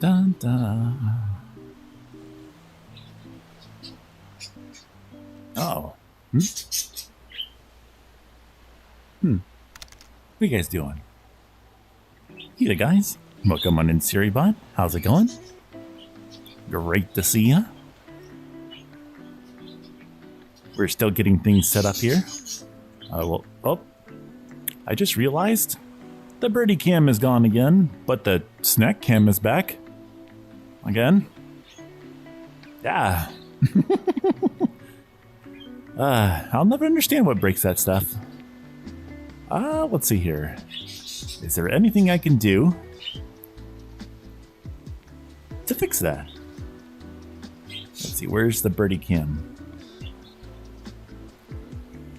Dun, dun. Oh. What are you guys doing? Hey there, guys. Welcome on in, SiriBot. How's it going? Great to see ya. We're still getting things set up here. I just realized the birdie cam is gone again, but the snack cam is back. Again. Yeah. I'll never understand what breaks that stuff. Let's see here. Is there anything I can do to fix that? Let's see, where's the birdie cam?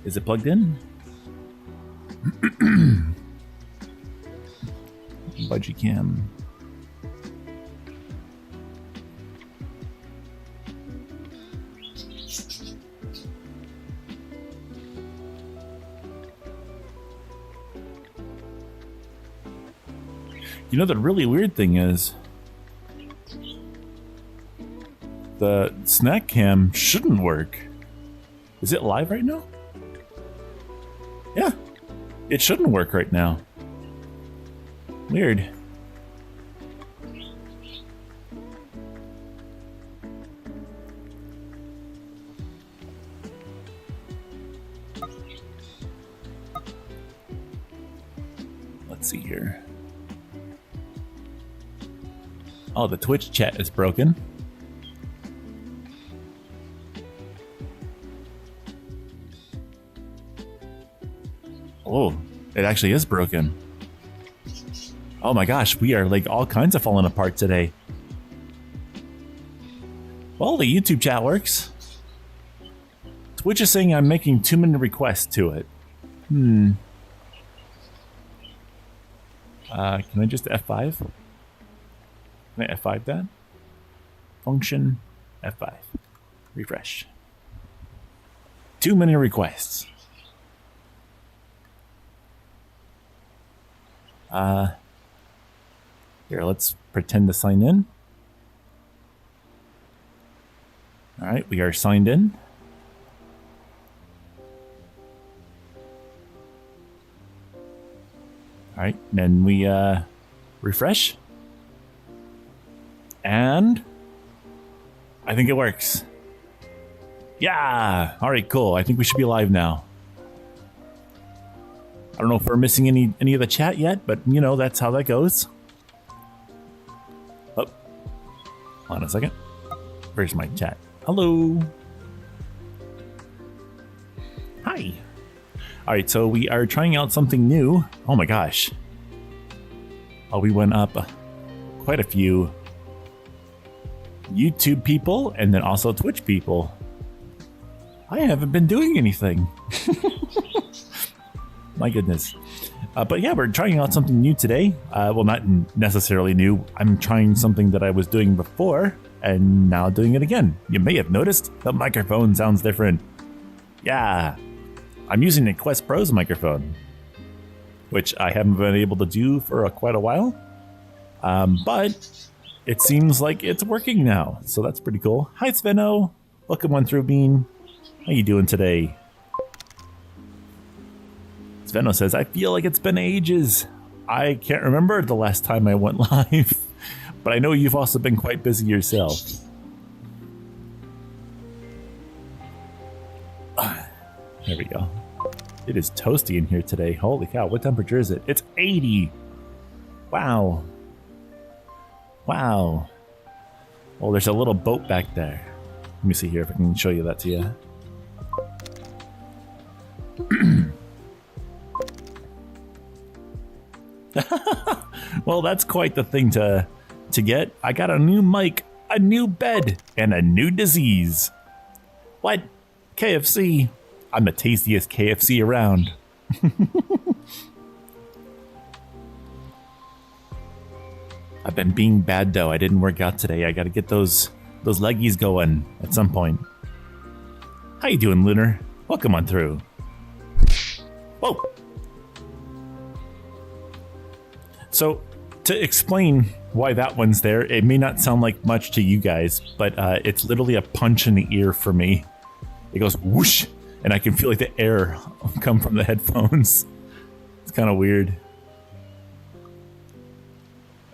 Is it plugged in? Budgie cam. You know, the really weird thing is the snack cam shouldn't work. Is it live right now? Yeah, it shouldn't work right now. Weird. Let's see here. Oh, the Twitch chat is broken. Oh, it actually is broken. Oh my gosh, we are like all kinds of falling apart today. Well, the YouTube chat works. Twitch is saying I'm making too many requests to it. Can I just F5? Can I F5 that? Function F5. Refresh. Too many requests. Here, let's pretend to sign in. All right, we are signed in. All right, then we refresh. And I think it works. Yeah. All right, cool. I think we should be live now. I don't know if we're missing any of the chat yet, but you know, that's how that goes. Oh, hold on a second. Where's my chat? Hello. Hi. All right, so we are trying out something new. Oh my gosh. Oh, we went up quite a few YouTube people and then also Twitch people. I haven't been doing anything. My goodness. But yeah, we're trying out something new today. Well, not necessarily new. I'm trying something that I was doing before and now doing it again. You may have noticed the microphone sounds different. Yeah, I'm using the Quest Pro's microphone, which I haven't been able to do for quite a while. But it seems like it's working now, so that's pretty cool. Hi, Sveno. Welcome on through, Bean. How you doing today? Sveno says, I feel like it's been ages. I can't remember the last time I went live, but I know you've also been quite busy yourself. There we go. It is toasty in here today. Holy cow, what temperature is it? It's 80. Wow. Wow. Oh, there's a little boat back there. Let me see here if I can show you that to you. Well, that's quite the thing to get. I got a new mic, a new bed, and a new disease. What? KFC? I'm the tastiest KFC around. I've been being bad though. I didn't work out today. I gotta get those leggies going at some point. How you doing, Lunar? Welcome on through. Whoa! So, to explain why that one's there, it may not sound like much to you guys, but it's literally a punch in the ear for me. It goes whoosh, and I can feel like the air come from the headphones. It's kind of weird.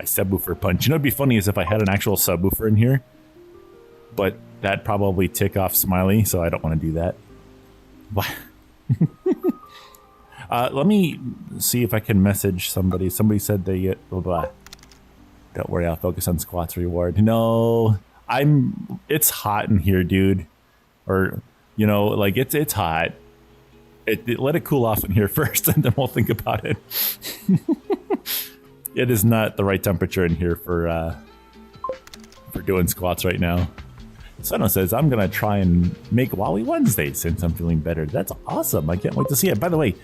A subwoofer punch. You know what'd be funny is if I had an actual subwoofer in here, but that'd probably tick off Smiley, so I don't want to do that. What? Let me see if I can message somebody. Somebody said they get blah blah. Don't worry, I'll focus on squats reward. No, it's hot in here, dude. Or, you know, like it's hot. Let it cool off in here first, and then we'll think about it. It is not the right temperature in here for doing squats right now. Seno says, I'm going to try and make Wally Wednesday since I'm feeling better. That's awesome. I can't wait to see it. By the way,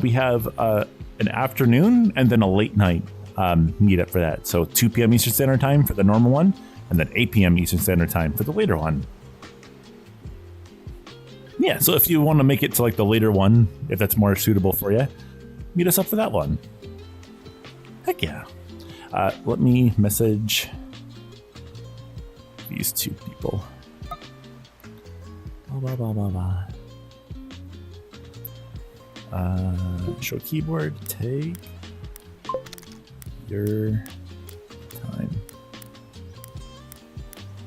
we have an afternoon and then a late night meetup for that. So 2 p.m. Eastern Standard Time for the normal one, and then 8 p.m. Eastern Standard Time for the later one. Yeah, so if you want to make it to like the later one, if that's more suitable for you, meet us up for that one. Heck yeah. Let me message these two people. Show keyboard, take your time.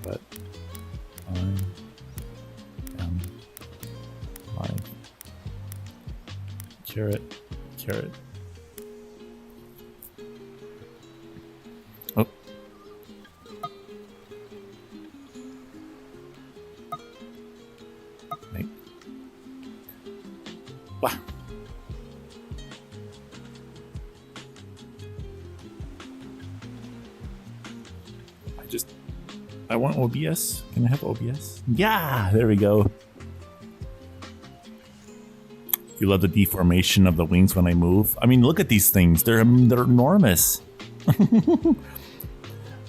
But I am live. Carrot. Oh. Wait. Wow. I want OBS. Can I have OBS? Yeah, there we go. You love the deformation of the wings when I move. I mean, look at these things. They're enormous. The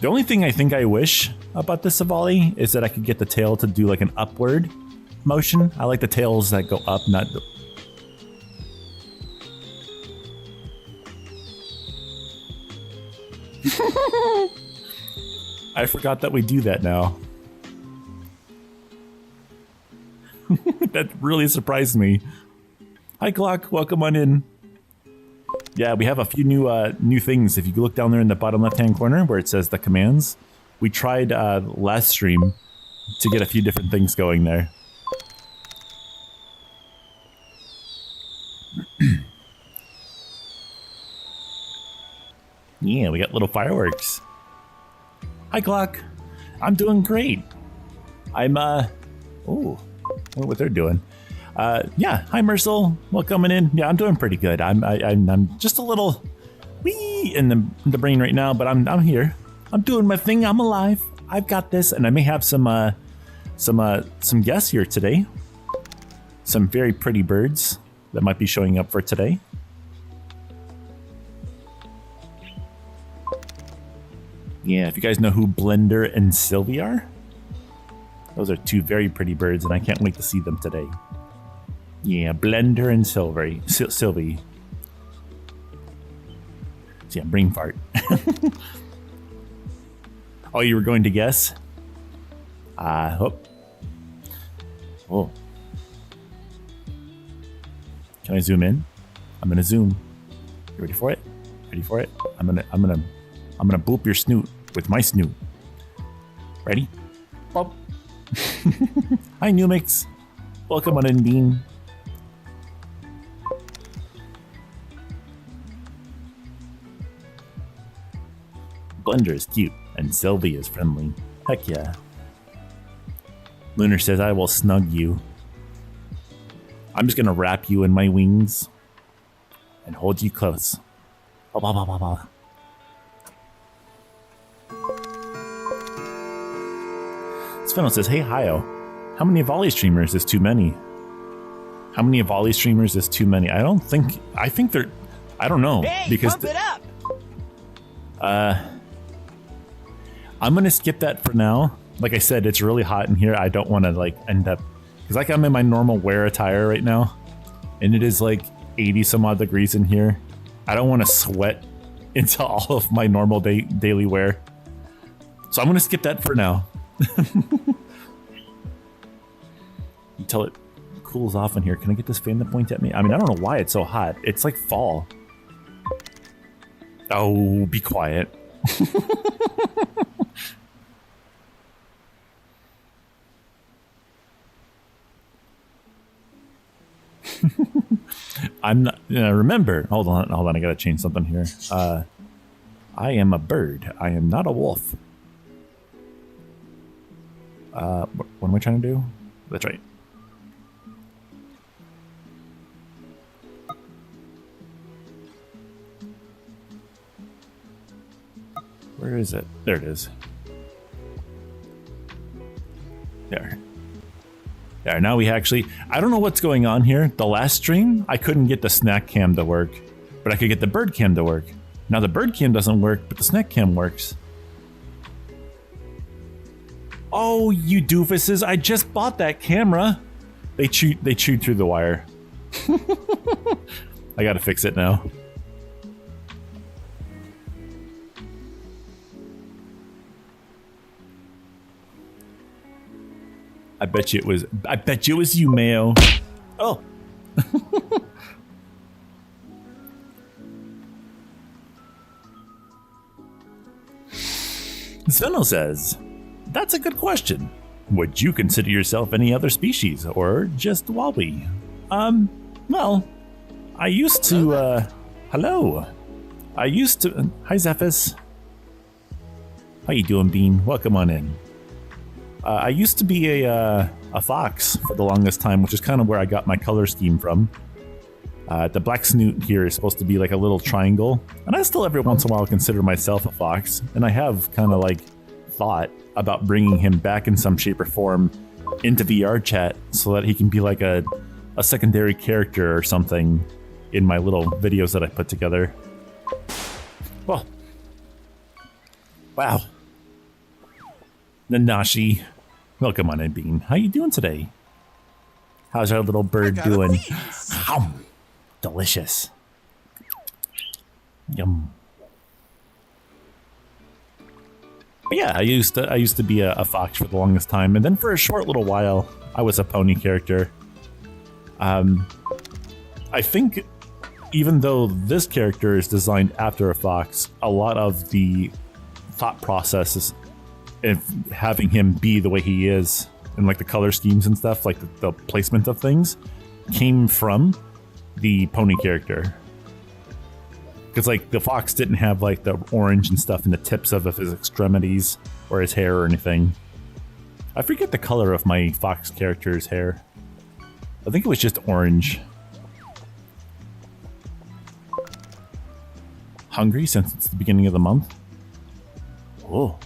only thing I think I wish about this Savali is that I could get the tail to do like an upward motion. I like the tails that go up, not... I forgot that we do that now. That really surprised me. Hi, Clock. Welcome on in. Yeah, we have a few new things. If you look down there in the bottom left-hand corner where it says the commands, we tried last stream to get a few different things going there. Yeah, we got little fireworks. Hi, Clock. I'm doing great. I'm, oh, I wonder what they're doing. Yeah, hi, Mercel. Welcome in. Yeah, I'm doing pretty good. I'm just a little wee in the brain right now, but I'm here. I'm doing my thing. I'm alive. I've got this, and I may have some guests here today. Some very pretty birds that might be showing up for today. Yeah, if you guys know who Blender and Sylvie are, those are two very pretty birds, and I can't wait to see them today. Yeah, Blender and Sylvie. Yeah, brain fart. Oh, you were going to guess? Oh. Can I zoom in? I'm gonna zoom. You ready for it? Ready for it? I'm gonna boop your snoot with my snoot. Ready? Boop. Hi, Numix. Welcome on in, Bean. Blender is cute, and Sylvie is friendly. Heck yeah. Lunar says, I will snug you. I'm just gonna wrap you in my wings and hold you close. Ba ba ba ba ba. Sveno says, hey, Hio, how many volley streamers is too many? How many volley streamers is too many? I think they're, I don't know. Hey, because pump it up! I'm going to skip that for now. Like I said, it's really hot in here. I don't want to like end up, because like I'm in my normal wear attire right now, and it is like 80 some odd degrees in here. I don't want to sweat into all of my normal daily wear. So I'm going to skip that for now. Until it cools off in here. Can I get this fan to point at me? I mean, I don't know why it's so hot. It's like fall. Oh, be quiet. I'm not. Remember, hold on. I gotta change something here. I am a bird. I am not a wolf. What am I trying to do? That's right. Where is it? There it is. There. There, now we actually... I don't know what's going on here. The last stream, I couldn't get the snack cam to work, but I could get the bird cam to work. Now the bird cam doesn't work, but the snack cam works. Oh, you doofuses, I just bought that camera. They chewed through the wire. I gotta fix it now. I bet you it was you, Mayo. Oh. Sveno says, that's a good question. Would you consider yourself any other species or just Wawi? Well, I used to, hello. Hi, Zephys. How you doing, Bean? Welcome on in. I used to be a fox for the longest time, which is kind of where I got my color scheme from. The black snoot here is supposed to be like a little triangle, and I still every once in a while consider myself a fox, and I have kind of like thought about bringing him back in some shape or form into VR chat so that he can be like a secondary character or something in my little videos that I put together. Well, wow. Nanashi. Welcome on in, Bean. How you doing today? How's our little bird doing? Delicious. Yum. But yeah, I used to be a fox for the longest time, and then for a short little while, I was a pony character. I think even though this character is designed after a fox, a lot of the thought processes of having him be the way he is and like the color schemes and stuff, like the placement of things, came from the pony character. Because like the fox didn't have like the orange and stuff in the tips of his extremities or his hair or anything. I forget the color of my fox character's hair. I think it was just orange. Hungry since it's the beginning of the month? Oh.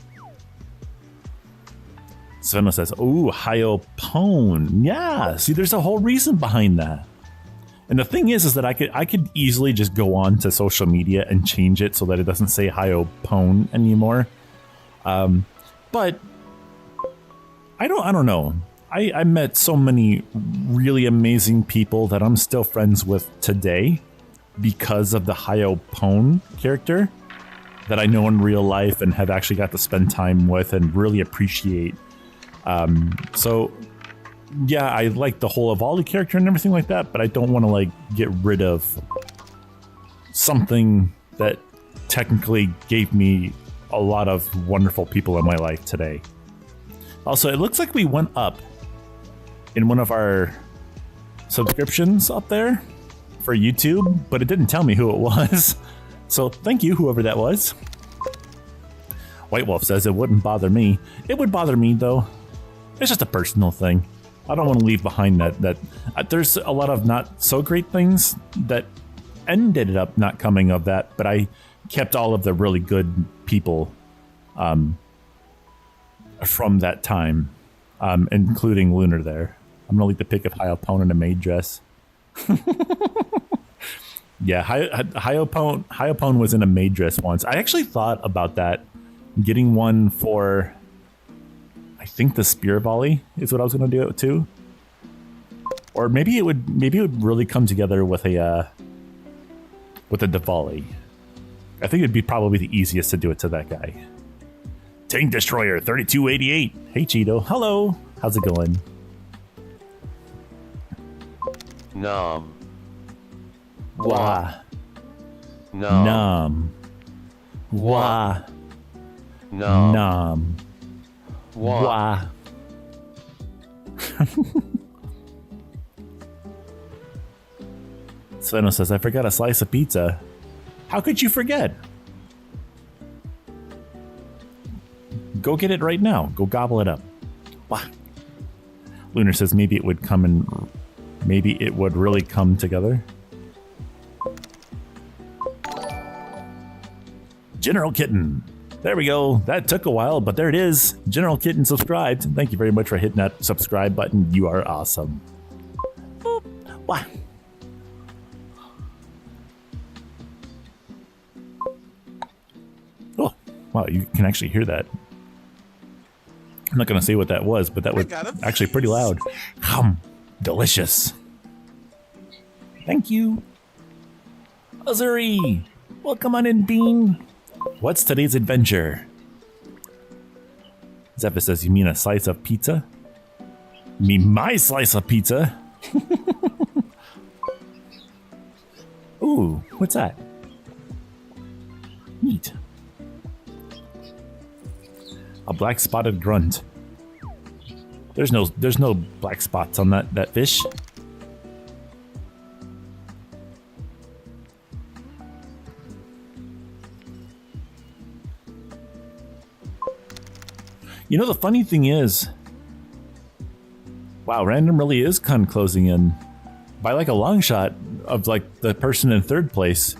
Sveno says, "Ooh, Hyopone." Yeah, see, there's a whole reason behind that. And the thing is that I could easily just go on to social media and change it so that it doesn't say Hyopone anymore. But I don't know. I met so many really amazing people that I'm still friends with today because of the Hyopone character that I know in real life and have actually got to spend time with and really appreciate. So yeah, I like the whole Evaldi character and everything like that, but I don't want to like get rid of something that technically gave me a lot of wonderful people in my life today. Also, it looks like we went up in one of our subscriptions up there for YouTube, but it didn't tell me who it was. So thank you, whoever that was. White Wolf says it wouldn't bother me. It would bother me though. It's just a personal thing. I don't want to leave behind that there's a lot of not so great things that ended up not coming of that, but I kept all of the really good people from that time, including Lunar there. I'm gonna leave the pic of Hyopone in a maid dress. Yeah, Hyopone was in a maid dress once. I actually thought about that, getting one for, I think the spear volley is what I was gonna do it too. Or maybe it would really come together with a Diwali. I think it'd be probably the easiest to do it to that guy. Tank Destroyer 3288. Hey, Cheeto. Hello. How's it going? Nom. Wah. Nom. Nom. Wah. Nom. Nom. Wah. Sveno says, I forgot a slice of pizza. How could you forget? Go get it right now. Go gobble it up. Wah. Lunar says maybe it would come in. Maybe it would really come together. General Kitten. There we go. That took a while, but there it is. General Kitten subscribed. Thank you very much for hitting that subscribe button. You are awesome. Boop. Wah. Oh, wow, you can actually hear that. I'm not going to say what that was, but that was actually pretty loud. Delicious. Thank you. Azuri, welcome on in, Bean. What's today's adventure? Zephyr says, you mean a slice of pizza? Me, my slice of pizza? Ooh, what's that? Neat. A black spotted grunt. There's no black spots on that fish. You know, the funny thing is, wow, random really is kind of closing in by like a long shot of like the person in third place.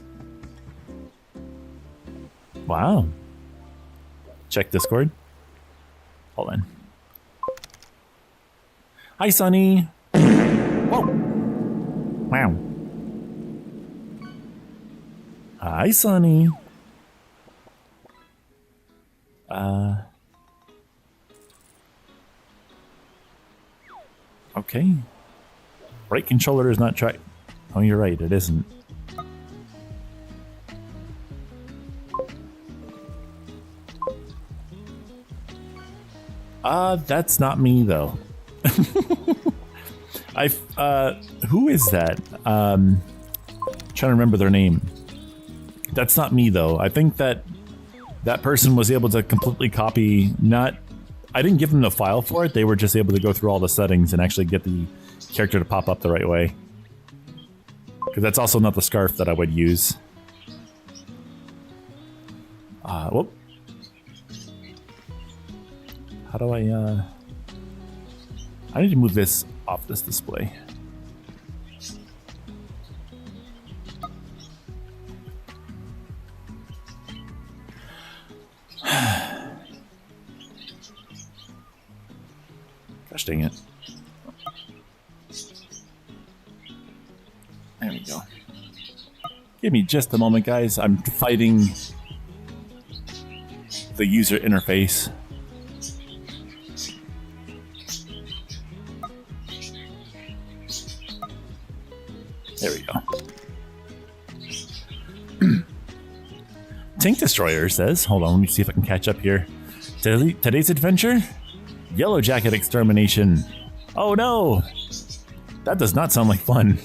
Wow. Check Discord. Hold on. Hi, Sonny. Whoa. Wow. Hi, Sonny. Okay. Right controller is not track. Oh, you're right. It isn't. That's not me though. Who is that? Trying to remember their name. That's not me though. I think that person was able to completely copy, I didn't give them the file for it. They were just able to go through all the settings and actually get the character to pop up the right way. Because that's also not the scarf that I would use. Whoop. How do I need to move this off this display. Gosh dang it. There we go. Give me just a moment, guys. I'm fighting the user interface. There we go. Tank Destroyer says, hold on, let me see if I can catch up here. Today's adventure? Yellow Jacket extermination. Oh no! That does not sound like fun.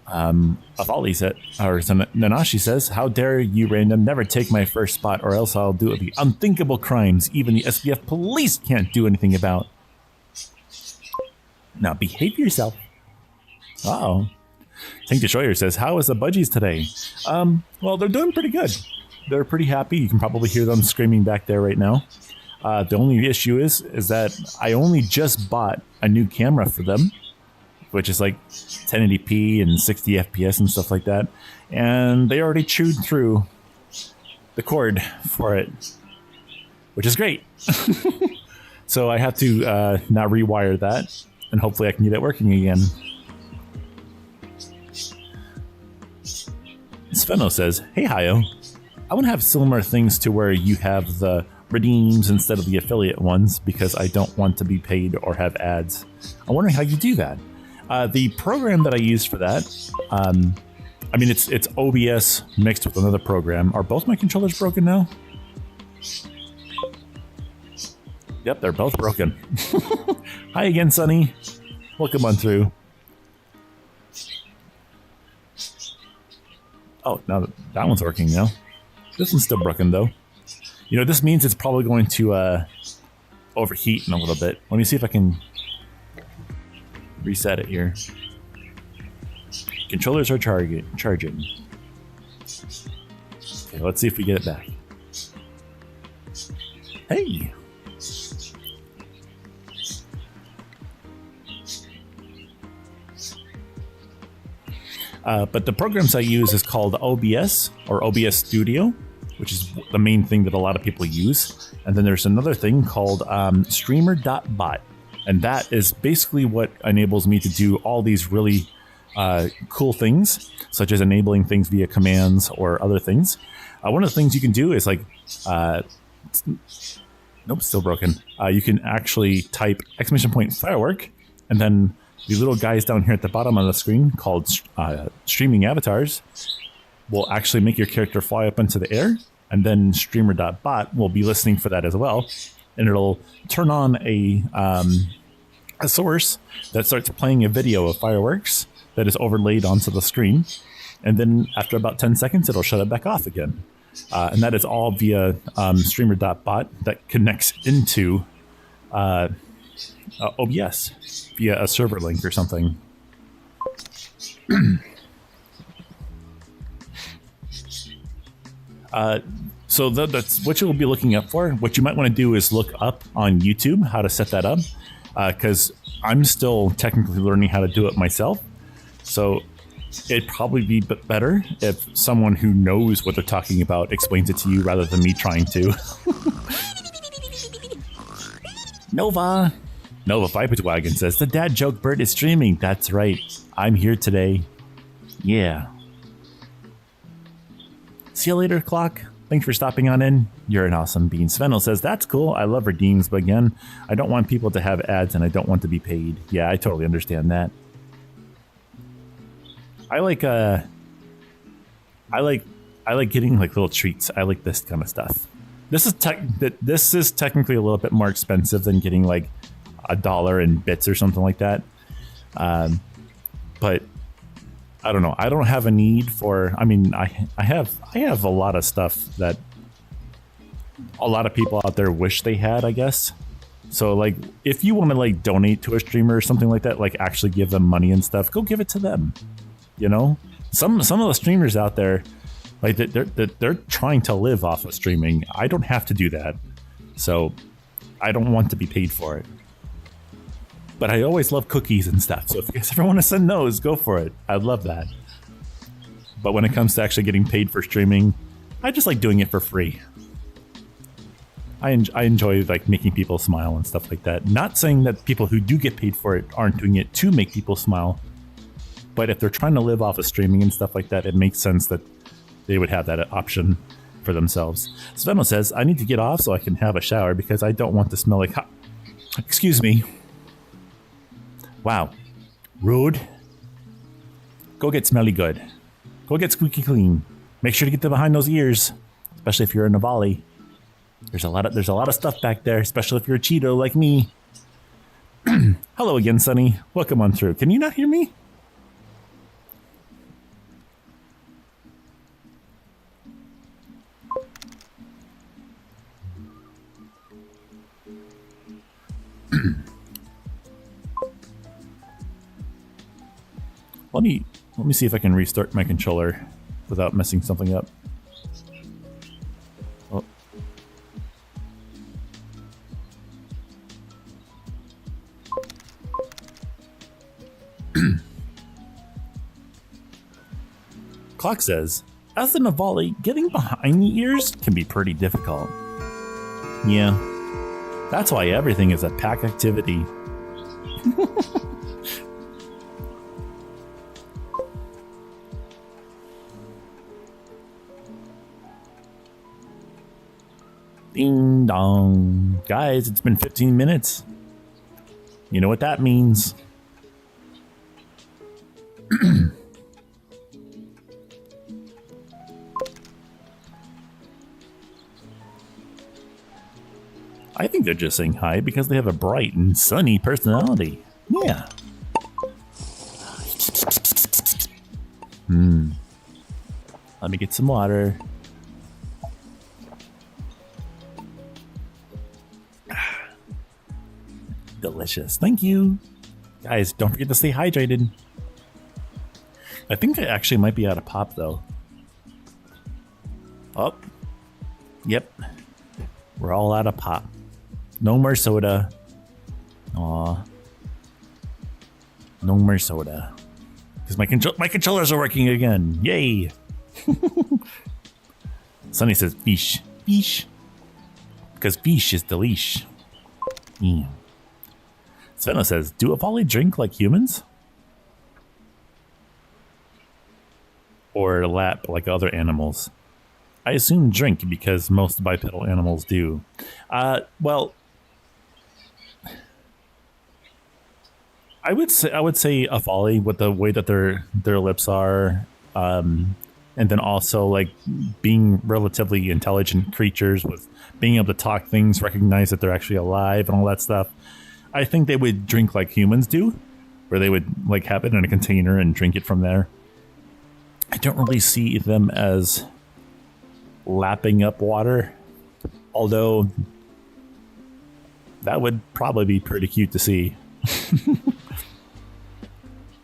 Avali said, or Nanashi says, how dare you random never take my first spot or else I'll do the unthinkable crimes even the SBF police can't do anything about. Now behave yourself. Uh-oh. Tank Destroyer says, how is the budgies today? Well, they're doing pretty good. They're pretty happy. You can probably hear them screaming back there right now. The only issue is that I only just bought a new camera for them, which is like 1080p and 60 FPS and stuff like that. And they already chewed through the cord for it, which is great. So I have to now rewire that, and hopefully I can get it working again. Sveno says, hey, Hayo. I want to have similar things to where you have the redeems instead of the affiliate ones because I don't want to be paid or have ads. I'm wondering how you do that. The program that I use for that I mean, it's OBS mixed with another program. Are both my controllers broken now? Yep, they're both broken. Hi again, Sunny. Welcome on through. Oh, now that one's working now. This one's still broken, though. You know, this means it's probably going to overheat in a little bit. Let me see if I can reset it here. Controllers are charging. Okay, let's see if we get it back. Hey! But the programs I use is called OBS or OBS Studio, which is the main thing that a lot of people use. And then there's another thing called Streamer.bot. And that is basically what enables me to do all these really cool things, such as enabling things via commands or other things. One of the things you can do is like, nope, still broken. You can actually type ! firework, and then the little guys down here at the bottom of the screen called streaming avatars will actually make your character fly up into the air, and then streamer.bot will be listening for that as well, and it'll turn on a source that starts playing a video of fireworks that is overlaid onto the screen, and then after about 10 seconds it'll shut it back off again. And that is all via streamer.bot that connects into OBS via a server link or something. So that's what you'll be looking up for. What you might want to do is look up on YouTube how to set that up, because I'm still technically learning how to do it myself. So it'd probably be better if someone who knows what they're talking about explains it to you rather than me trying to. Nova 5-Wagon says, the dad joke bird is streaming. That's right. I'm here today. Yeah. See you later, Clock. Thanks for stopping on in. You're an awesome bean. Svenel says, that's cool. I love redeems, but again, I don't want people to have ads and I don't want to be paid. Yeah, I totally understand that. I like getting like little treats. I like this kind of stuff. This is technically a little bit more expensive than getting like $1 in bits or something like that. But I don't know. I don't have a need for. I mean, I have a lot of stuff that a lot of people out there wish they had, I guess. So like, if you want to like donate to a streamer or something like that, like actually give them money and stuff, go give it to them. You know, some of the streamers out there, like they're trying to live off of streaming. I don't have to do that, so I don't want to be paid for it. But I always love cookies and stuff. So if you guys ever want to send those, go for it. I'd love that. But when it comes to actually getting paid for streaming, I just like doing it for free. I enjoy like making people smile and stuff like that. Not saying that people who do get paid for it aren't doing it to make people smile. But if they're trying to live off of streaming and stuff like that, it makes sense that they would have that option for themselves. Sveno says, I need to get off so I can have a shower because I don't want to smell like hot. Excuse me. Wow. Rude. Go get smelly good. Go get squeaky clean. Make sure to get them behind those ears, especially if you're in a volley. There's a lot of stuff back there, especially if you're a Cheeto like me. Hello again, Sunny. Welcome on through. Can you not hear me? Let me see if I can restart my controller without messing something up. Oh. Clock says, as in a volley, getting behind the ears can be pretty difficult. Yeah, that's why everything is a pack activity. Ding dong. Guys, it's been 15 minutes. You know what that means. I think they're just saying hi because they have a bright and sunny personality. Yeah. Let me get some water. Delicious. Thank you. Guys, don't forget to stay hydrated. I think I actually might be out of pop, though. Oh. Yep. We're all out of pop. No more soda. Aw. No more soda. Because my controllers are working again. Yay. Sunny says fish. Fish. Because fish is the leash. Yeah. Svenno says, do Avali drink like humans? Or lap like other animals? I assume drink because most bipedal animals do. Well, I would say Avali with the way that their lips are, and then also like being relatively intelligent creatures with being able to talk things, recognize that they're actually alive and all that stuff. I think they would drink like humans do, where they would like have it in a container and drink it from there. I don't really see them as lapping up water, although that would probably be pretty cute to see.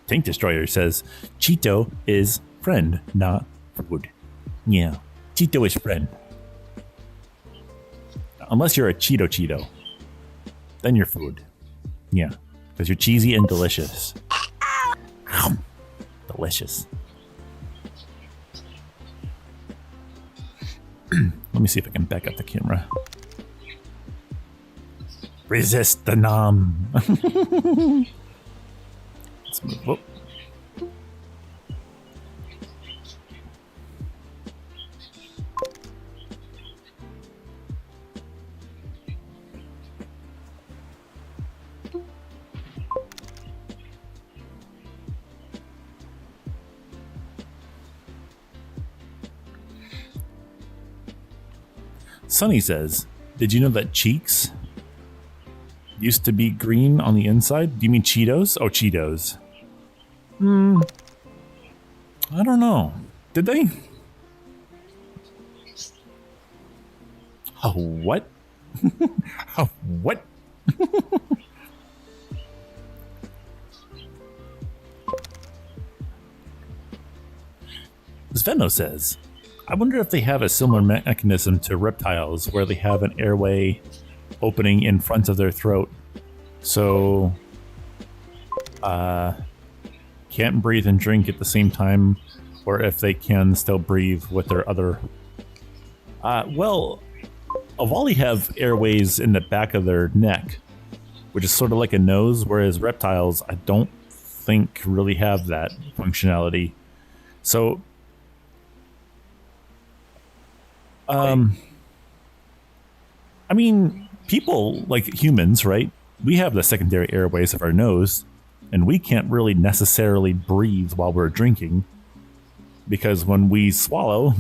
Tank Destroyer says, Cheeto is friend, not food. Yeah, Cheeto is friend. Unless you're a Cheeto. Then you're food. Yeah, because you're cheesy and delicious. Delicious. Let me see if I can back up the camera. Resist the nom. Let's move. Whoop. Sunny says, did you know that cheeks used to be green on the inside? Do you mean Cheetos? Oh, Cheetos. I don't know. Did they? Oh, what? Oh, what? Svenno says, I wonder if they have a similar mechanism to reptiles where they have an airway opening in front of their throat. So, can't breathe and drink at the same time, or if they can still breathe with their other... well, Avali have airways in the back of their neck, which is sort of like a nose, whereas reptiles, I don't think really have that functionality. So... I mean, people, like humans, right? We have the secondary airways of our nose, and we can't really necessarily breathe while we're drinking, because when we swallow,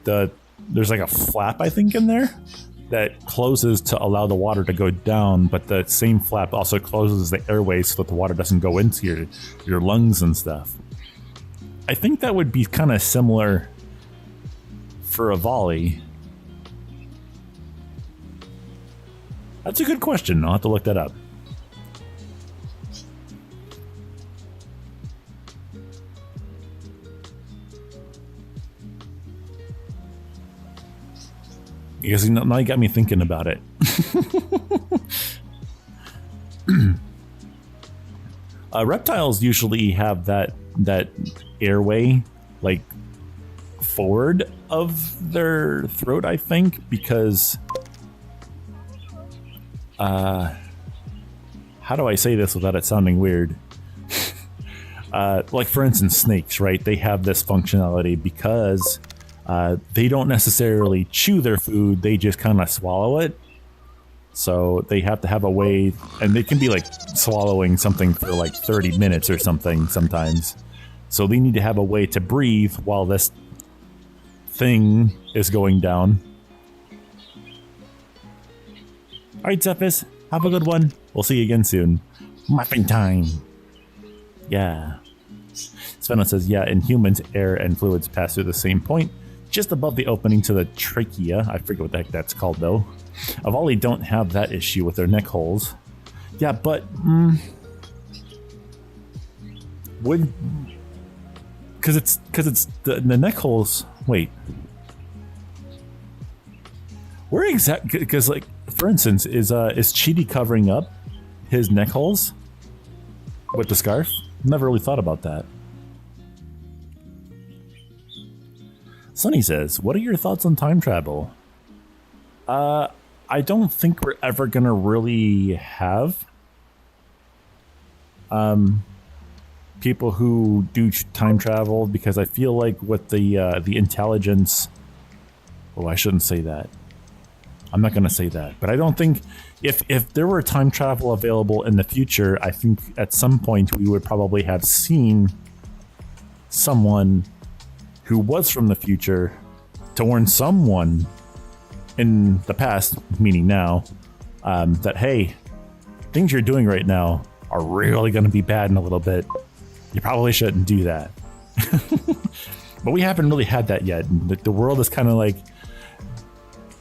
there's like a flap, I think, in there that closes to allow the water to go down, but the same flap also closes the airways so that the water doesn't go into your lungs and stuff. I think that would be kind of similar for Avali. That's a good question. I'll have to look that up. Because now you got me thinking about it. Reptiles usually have that airway like forward of their throat, I think, because how do I say this without it sounding weird? Like for instance, snakes, right? They have this functionality because they don't necessarily chew their food, they just kind of swallow it. So they have to have a way, and they can be like swallowing something for like 30 minutes or something sometimes. So they need to have a way to breathe while this thing is going down. right, Zephys, have a good one. We'll see you again soon. Muffin time. Yeah. Svenno says, yeah, in humans, air and fluids pass through the same point, just above the opening to the trachea. I forget what the heck that's called, though. Avali don't have that issue with their neck holes. Yeah, but... would... Because it's the neck holes... Wait. Where exactly... Because, like, for instance, is Cheetie covering up his neck holes with the scarf? Never really thought about that. Sunny says, what are your thoughts on time travel? I don't think we're ever gonna really have people who do time travel, because I feel like with the intelligence... Oh, I shouldn't say that. I'm not gonna say that, but I don't think if there were time travel available in the future, I think at some point we would probably have seen someone who was from the future to warn someone in the past, meaning now, that, hey, things you're doing right now are really going to be bad in a little bit. You probably shouldn't do that. But we haven't really had that yet. The world is kind of like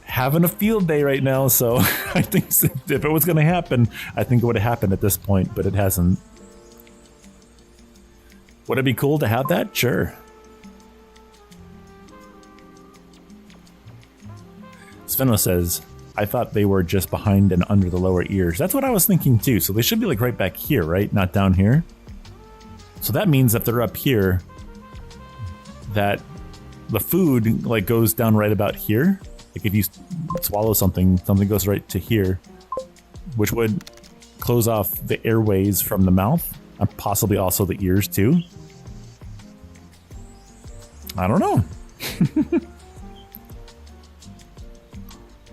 having a field day right now, so I think if it was going to happen, I think it would have happened at this point, but it hasn't. Would it be cool to have that? Sure. Svenno says, I thought they were just behind and under the lower ears. That's what I was thinking too. So they should be like right back here, right? Not down here. So that means if they're up here, that the food like goes down right about here. Like if you swallow something, something goes right to here, which would close off the airways from the mouth and possibly also the ears too. I don't know.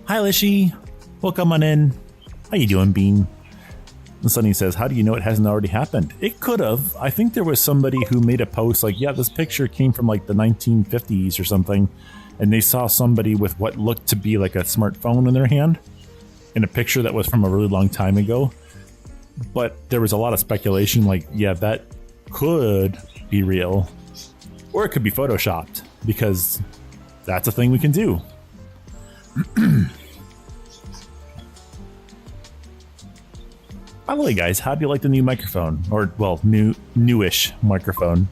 Hi, Lishy. Welcome on in. How you doing, Bean? And Sunny says, how do you know it hasn't already happened? It could have. I think there was somebody who made a post like, yeah, this picture came from like the 1950s or something, and they saw somebody with what looked to be like a smartphone in their hand in a picture that was from a really long time ago. But there was a lot of speculation like, yeah, that could be real. Or it could be photoshopped, because that's a thing we can do. By the way, guys, how do you like the new microphone? Or, well, newish microphone.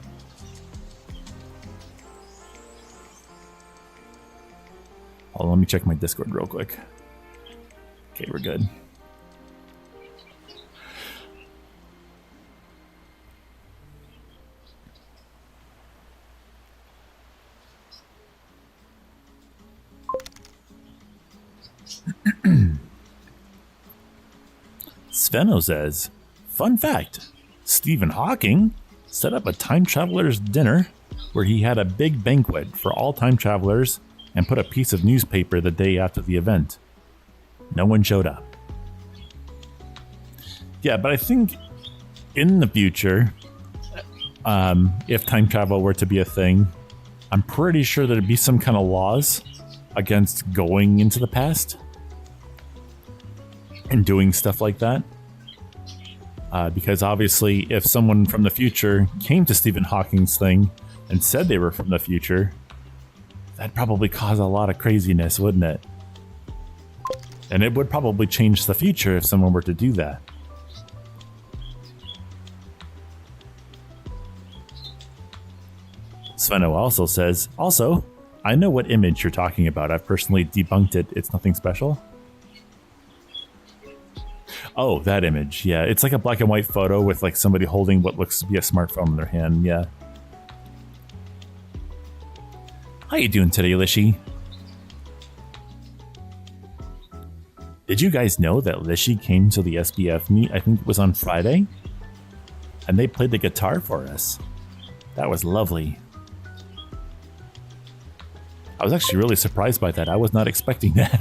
Hold on, let me check my Discord real quick. Okay, we're good. Svenno says, fun fact, Stephen Hawking set up a time traveler's dinner where he had a big banquet for all time travelers and put a piece of newspaper the day after the event. No one showed up. Yeah, but I think in the future, if time travel were to be a thing, I'm pretty sure there'd be some kind of laws against going into the past and doing stuff like that. Because obviously, if someone from the future came to Stephen Hawking's thing and said they were from the future, that'd probably cause a lot of craziness, wouldn't it? And it would probably change the future if someone were to do that. Svenno also says, also, I know what image you're talking about. I've personally debunked it. It's nothing special. Oh, that image. Yeah, it's like a black and white photo with like somebody holding what looks to be a smartphone in their hand. Yeah. How you doing today, Lishy? Did you guys know that Lishy came to the SBF meet? I think it was on Friday. And they played the guitar for us. That was lovely. I was actually really surprised by that. I was not expecting that.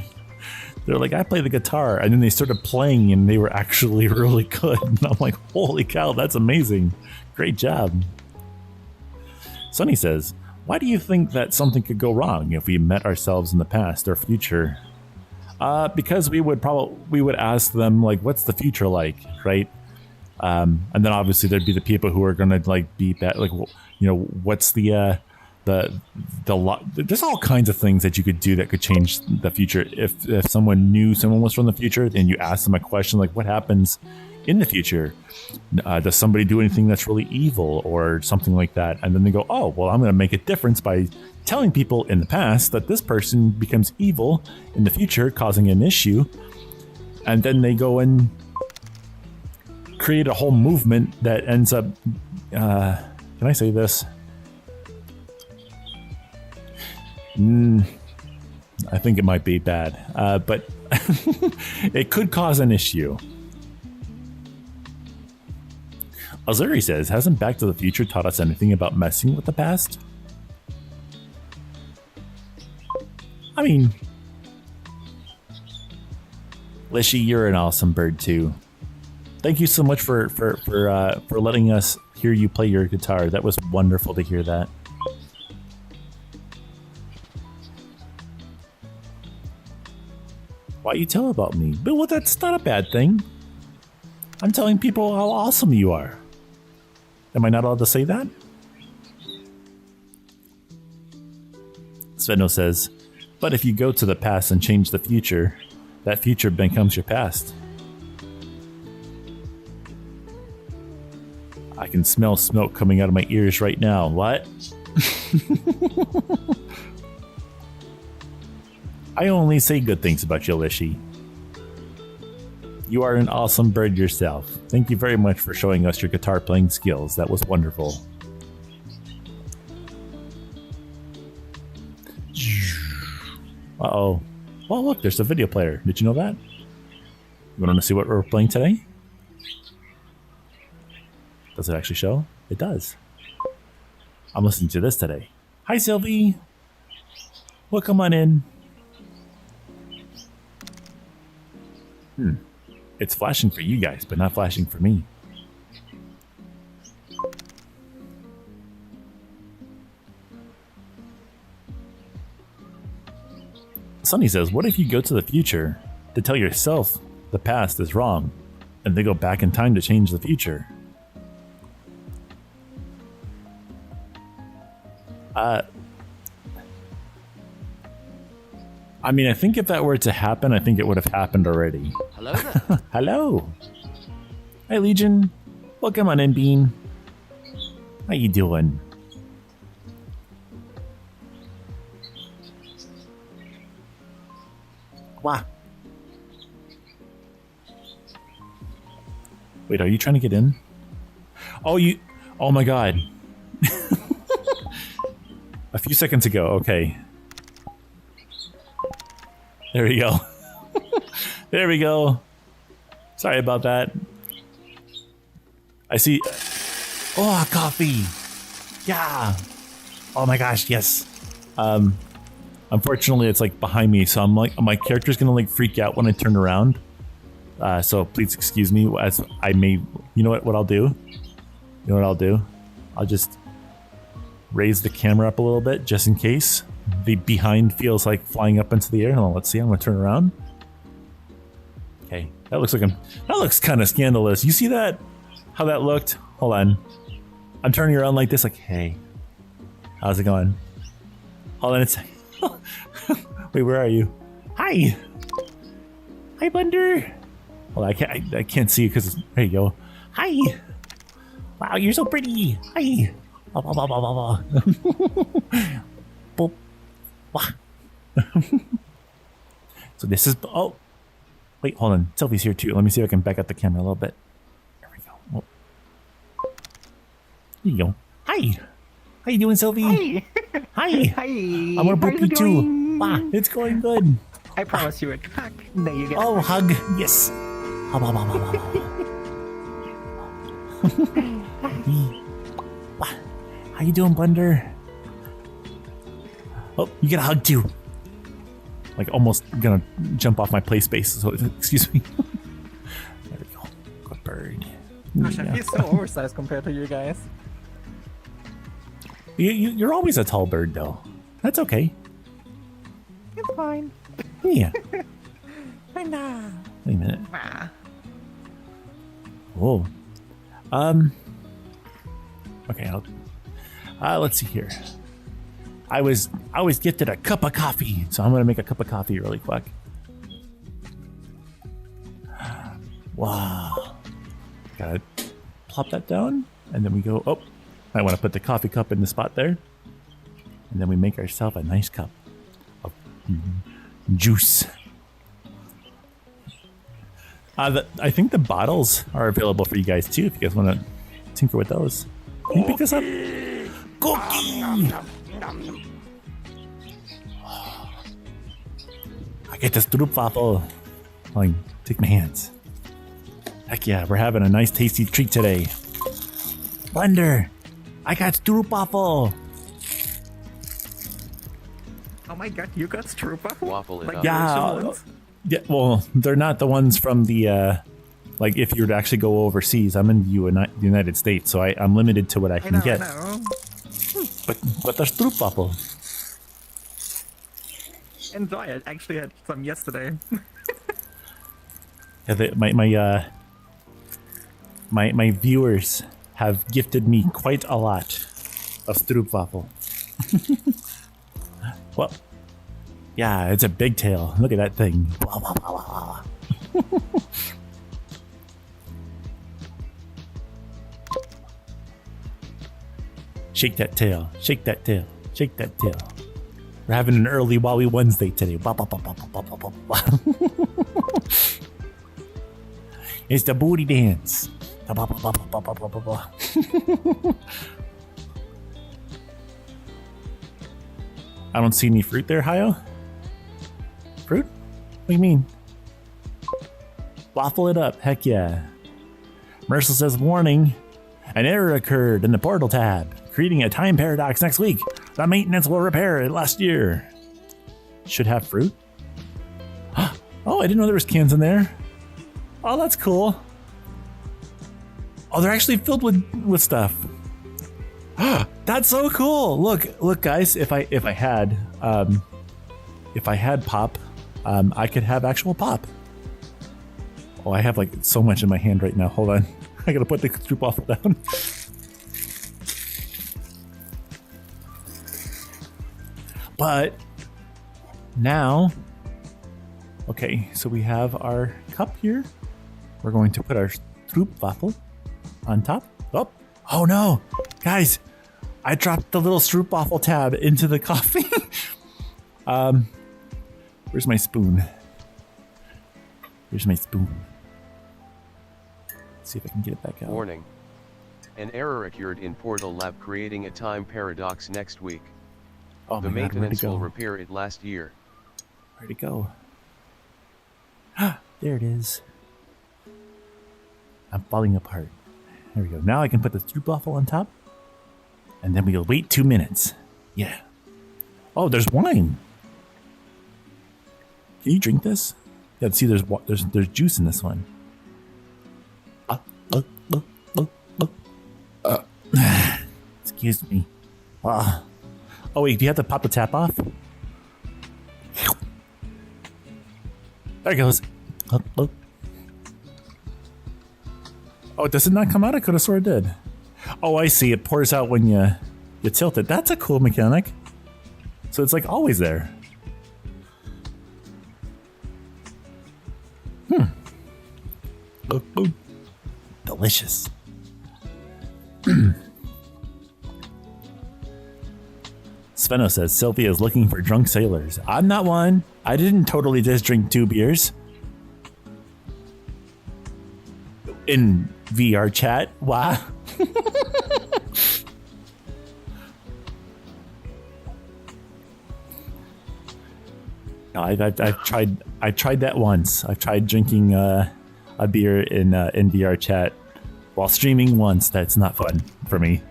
They're like, I play the guitar, and then they started playing, and they were actually really good. And I'm like, holy cow, that's amazing. Great job. Sunny says, why do you think that something could go wrong if we met ourselves in the past or future? Because we would ask them like, what's the future like, right? And then obviously there'd be the people who are gonna like be bad, like, you know, what's the there's all kinds of things that you could do that could change the future. If someone knew someone was from the future, and you ask them a question like, what happens in the future? Does somebody do anything that's really evil or something like that? And then they go, oh, well, I'm going to make a difference by telling people in the past that this person becomes evil in the future, causing an issue. And then they go and create a whole movement that ends up, can I say this? I think it might be bad, but it could cause an issue. Azuri says, hasn't Back to the Future taught us anything about messing with the past? I mean, Lishy, you're an awesome bird too. Thank you so much for letting us hear you play your guitar. That was wonderful to hear that. Why you tell about me? But well, that's not a bad thing. I'm telling people how awesome you are. Am I not allowed to say that? Svenno says, but if you go to the past and change the future, that future becomes your past. I can smell smoke coming out of my ears right now. What? I only say good things about you, Lishy. You are an awesome bird yourself. Thank you very much for showing us your guitar playing skills. That was wonderful. Uh-oh. Well, look, there's a video player. Did you know that? You want to see what we're playing today? Does it actually show? It does. I'm listening to this today. Hi, Sylvie. Welcome on in. It's flashing for you guys, but not flashing for me. Sunny says, what if you go to the future to tell yourself the past is wrong, and they go back in time to change the future? I mean, I think if that were to happen, I think it would have happened already. Hello there. Hello. Hi, Legion. Welcome on in, Bean. How you doing? Wow. Wait, are you trying to get in? Oh, you... Oh my god. A few seconds ago, okay. There we go. There we go. Sorry about that. I see... Oh, coffee! Yeah! Oh my gosh, yes. Unfortunately, it's like behind me, so I'm like, my character's gonna like freak out when I turn around. So please excuse me as I may... You know what I'll do? You know what I'll do? I'll just raise the camera up a little bit just in case the behind feels like flying up into the air. Hold on, let's see. I'm gonna turn around. Okay, that looks like that looks kind of scandalous. You see that? How that looked? Hold on. I'm turning around like this, like, hey, how's it going? Hold on, it's wait, where are you? Hi, hi, Blunder. Well, I can't see you because there you go. Hi. Wow, you're so pretty. Hi. Blah, blah, blah, blah, blah, blah. Boop. Wah. So this is... Oh. Wait, hold on. Sylvie's here too. Let me see if I can back up the camera a little bit. There we go. Oh. There you go. Hi. How you doing, Sylvie? Hi. Hi. Hi. I'm gonna boop you too. Wow, it's going good. I promise you a hug. There you go. Oh, hug. Yes. How you doing, Blunder? Oh, you get a hug too. Like almost gonna jump off my play space. So excuse me. There we go. Good bird. Gosh, I feel so oversized compared to you guys. You're always a tall bird, though. That's okay. It's fine. Yeah. Winner. Wait a minute. Ah. Whoa. Okay, let's see here. I was gifted a cup of coffee, so I'm gonna make a cup of coffee really quick. Wow. Gotta plop that down, and then we go. Oh, I want to put the coffee cup in the spot there, and then we make ourselves a nice cup of juice. I think the bottles are available for you guys too. If you guys want to tinker with those, can you pick this up? Cookie. I get this stroopwafel. Like, take my hands. Heck yeah, we're having a nice tasty treat today. Blender, I got stroopwafel. Oh my god, you got Stroopa? Waffle it Like up. the Yeah, original ones? yeah. Well, they're not the ones from the. Like if you were to actually go overseas, I'm in the United States, so I'm limited to what I can get. I know. But there's stroopwafel. Enjoy it. Actually had some yesterday. Yeah, my viewers have gifted me quite a lot of stroopwafel. Well, yeah, it's a big tail. Look at that thing. Blah, blah, blah, blah. Shake that tail. Shake that tail. Shake that tail. We're having an early Wowie Wednesday today. Blah, blah, blah, blah, blah, blah, blah, blah. It's the booty dance. Blah, blah, blah, blah, blah, blah, blah, blah, blah. I don't see any fruit there, Hayo. Fruit? What do you mean? Waffle it up. Heck yeah. Mercil says, warning. An error occurred in the portal tab, creating a time paradox next week. The maintenance will repair it last year. Should have fruit. Oh, I didn't know there was cans in there. Oh, that's cool. Oh, they're actually filled with stuff. That's so cool. Look, guys. If I had pop, I could have actual pop. Oh, I have like so much in my hand right now. Hold on. I gotta put the stroopwafel down. But now, okay, so we have our cup here. We're going to put our stroopwafel on top. Oh no, guys, I dropped the little stroopwafel tab into the coffee. Where's my spoon? Where's my spoon? Let's see if I can get it back out. Warning. An error occurred in Portal Lab, creating a time paradox next week. Oh The my God, where'd it maintenance go? will repair it last year. Where'd it go? There it is. I'm falling apart. There we go. Now I can put the stroopwafel on top. And then we'll wait 2 minutes. Yeah. Oh, there's wine. Can you drink this? Yeah, see, there's juice in this one. Excuse me. Oh wait, do you have to pop the tap off? There it goes. Oh, does it not come out? I could have swore it did. Oh, I see. It pours out when you tilt it. That's a cool mechanic. So it's like always there. Oh, delicious. Sveno says Sylvia is looking for drunk sailors. I'm not one. I didn't totally just drink 2 beers. In VR chat. Wow. No, I've tried that once. I've tried drinking a beer in VR chat while streaming once. That's not fun for me.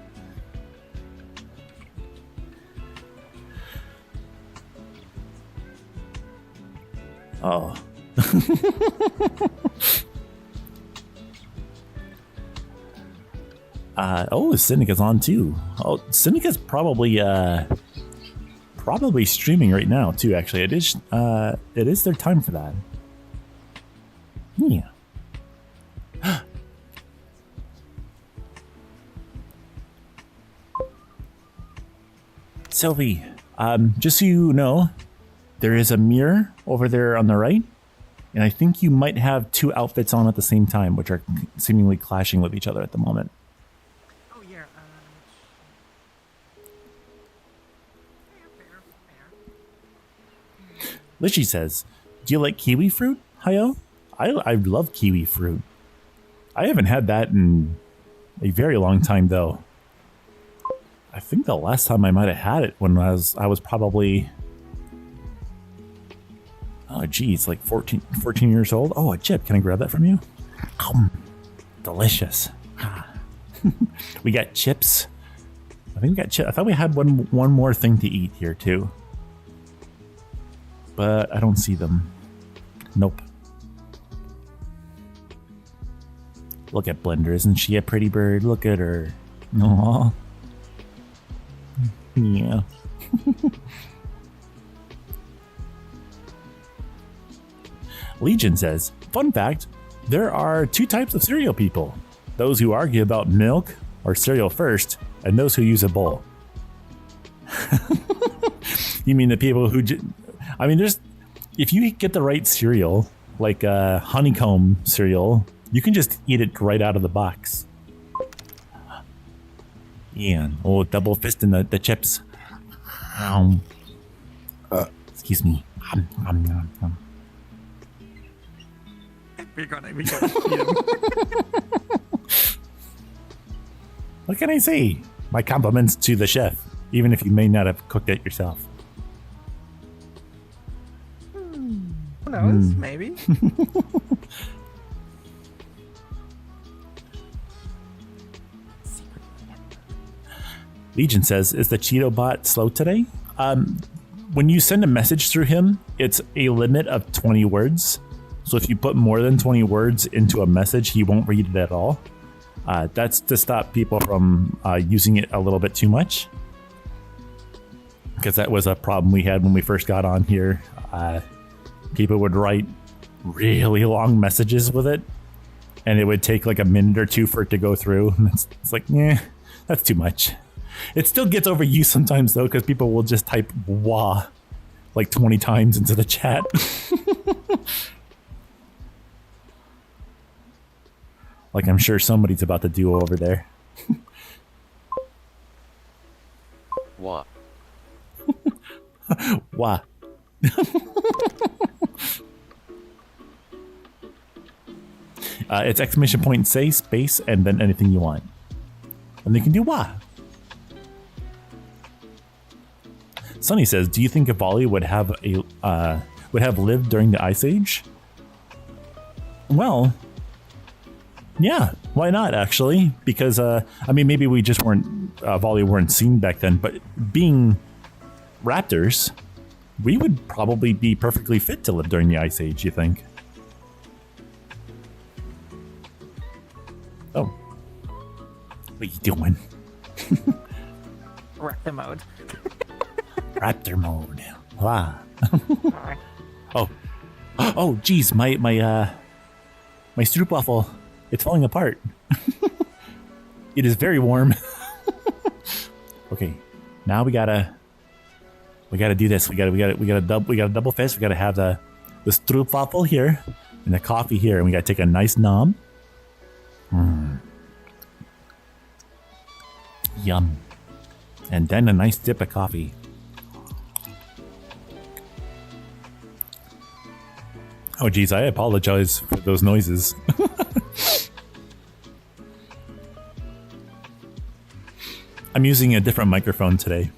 Oh. Oh, Seneca's on too. Oh, Seneca's probably streaming right now too. Actually, it is their time for that. Yeah. Sylvie, just so you know, there is a mirror over there on the right, and I think you might have two outfits on at the same time, which are seemingly clashing with each other at the moment. Oh yeah. Fair. Lishy says, do you like kiwi fruit, Hayo? I love kiwi fruit. I haven't had that in a very long time, though. I think the last time I might have had it when I was probably, oh geez, like 14 years old. Oh, a chip. Can I grab that from you? Delicious. We got chips. I think we got chips. I thought we had one more thing to eat here too, but I don't see them. Nope. Look at Blender. Isn't she a pretty bird? Look at her. Aww. Yeah. Legion says, fun fact, there are two types of cereal people. Those who argue about milk or cereal first, and those who use a bowl. You mean the people who... I mean, there's... If you get the right cereal, like honeycomb cereal, you can just eat it right out of the box. Yeah, oh, double fist in the chips. Excuse me. We're gonna eat him. What can I say? My compliments to the chef, even if you may not have cooked it yourself. Who knows? Maybe. Legion says, is the Cheeto bot slow today? When you send a message through him, it's a limit of 20 words. So if you put more than 20 words into a message, he won't read it at all. That's to stop people from using it a little bit too much. Because that was a problem we had when we first got on here. People would write really long messages with it, and it would take like a minute or two for it to go through. And it's like, that's too much. It still gets overused sometimes, though, because people will just type "wah" like 20 times into the chat. Like I'm sure somebody's about to do over there. Wah. Wah. It's exclamation point, say, space, and then anything you want. And they can do wah. Sunny says, do you think Avali would have lived during the Ice Age? Well, yeah, why not actually? Because I mean, maybe we just weren't seen back then, but being raptors, we would probably be perfectly fit to live during the Ice Age, you think? Oh. What are you doing? Raptor mode. Raptor mode. Wow. Oh. Oh, geez, my stroopwafel, it's falling apart. It is very warm. Okay, now we gotta do this. We gotta double fist. We gotta have the stroopwafel here and the coffee here, and we gotta take a nice nom. Yum. And then a nice dip of coffee. Oh geez, I apologize for those noises. I'm using a different microphone today.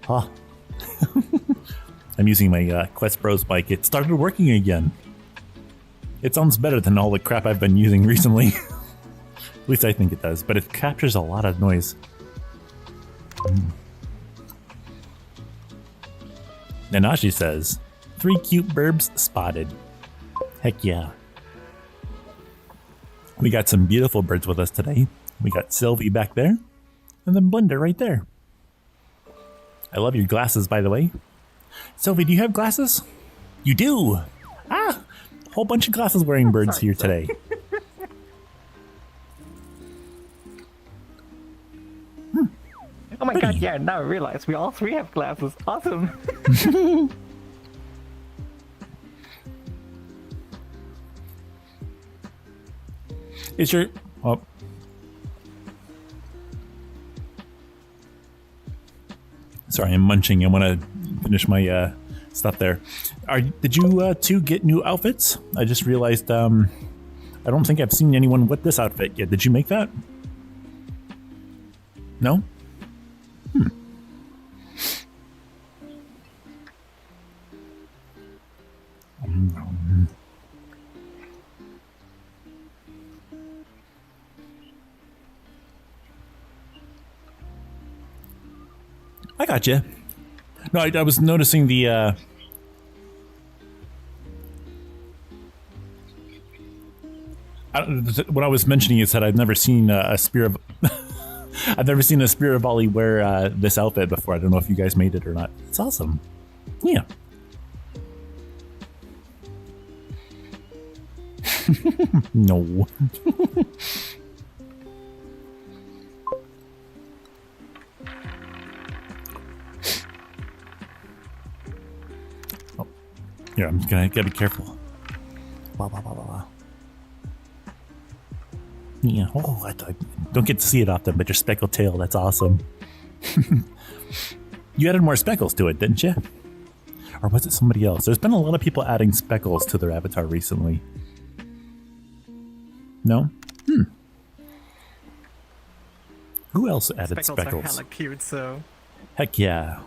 Huh. I'm using my Quest Bros mic. It started working again. It sounds better than all the crap I've been using recently. At least I think it does, but it captures a lot of noise. Nanashi says, 3 cute burbs spotted. Heck yeah. We got some beautiful birds with us today. We got Sylvie back there, and then Blender right there. I love your glasses, by the way. Sylvie, do you have glasses? You do? Ah! Whole bunch of glasses wearing birds here today. Oh my Pretty. god, yeah, now I realize we all three have glasses. Awesome. Is your... Oh. Sorry, I'm munching. I want to finish my stuff there. Did you two get new outfits? I just realized I don't think I've seen anyone with this outfit yet. Did you make that? No? I got you. No, I was noticing the. What I was mentioning is that I've never seen a spear of. I've never seen a spear of volley wear this outfit before. I don't know if you guys made it or not. It's awesome. Yeah. No. Here, I'm gonna gotta be careful. Blah, blah, blah, blah, blah. Yeah. Oh, I don't get to see it often, but your speckled tail, that's awesome. You added more speckles to it, didn't you? Or was it somebody else? There's been a lot of people adding speckles to their avatar recently. No? Who else added speckles? Are hella cute, so... Heck yeah.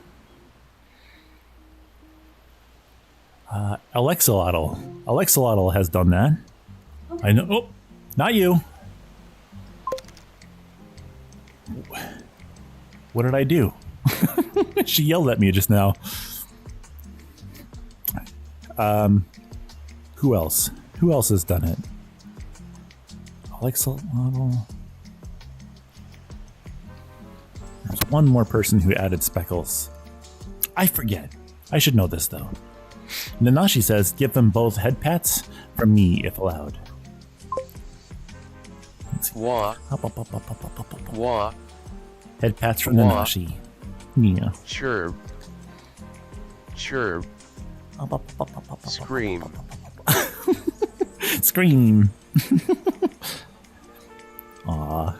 Alexalotl. Alexalotl has done that. I know. Oh, not you. What did I do? She yelled at me just now. Who else? Who else has done it? Alexalotl. There's one more person who added speckles. I forget. I should know this though. Nanashi says, give them both head pats from me if allowed. Wah. Wah. Head pats from Nanashi. Yeah. Chirp. Chirp. Scream. Scream. Aw.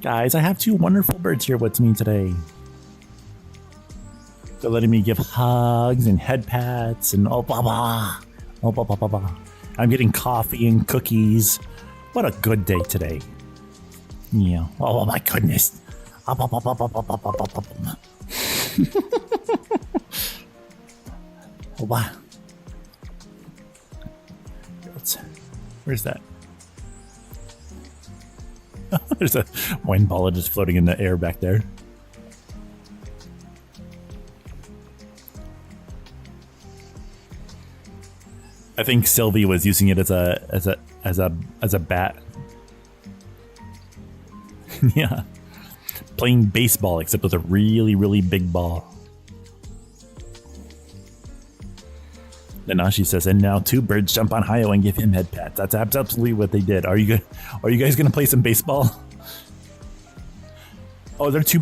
Guys, I have two wonderful birds here with me today. They're letting me give hugs and head pats and oh blah blah. Oh blah blah blah blah. I'm getting coffee and cookies. What a good day today. Yeah. Oh my goodness. Up, up, up, up, up, up, up, up, up, up. Oh wow. Where's that? There's a wine ball just floating in the air back there. I think Sylvie was using it as a bat. Yeah. Playing baseball except with a really, really big ball. Nanashi says, and now two birds jump on Hayo and give him head pats. That's absolutely what they did. Are you guys gonna play some baseball? Oh, they're two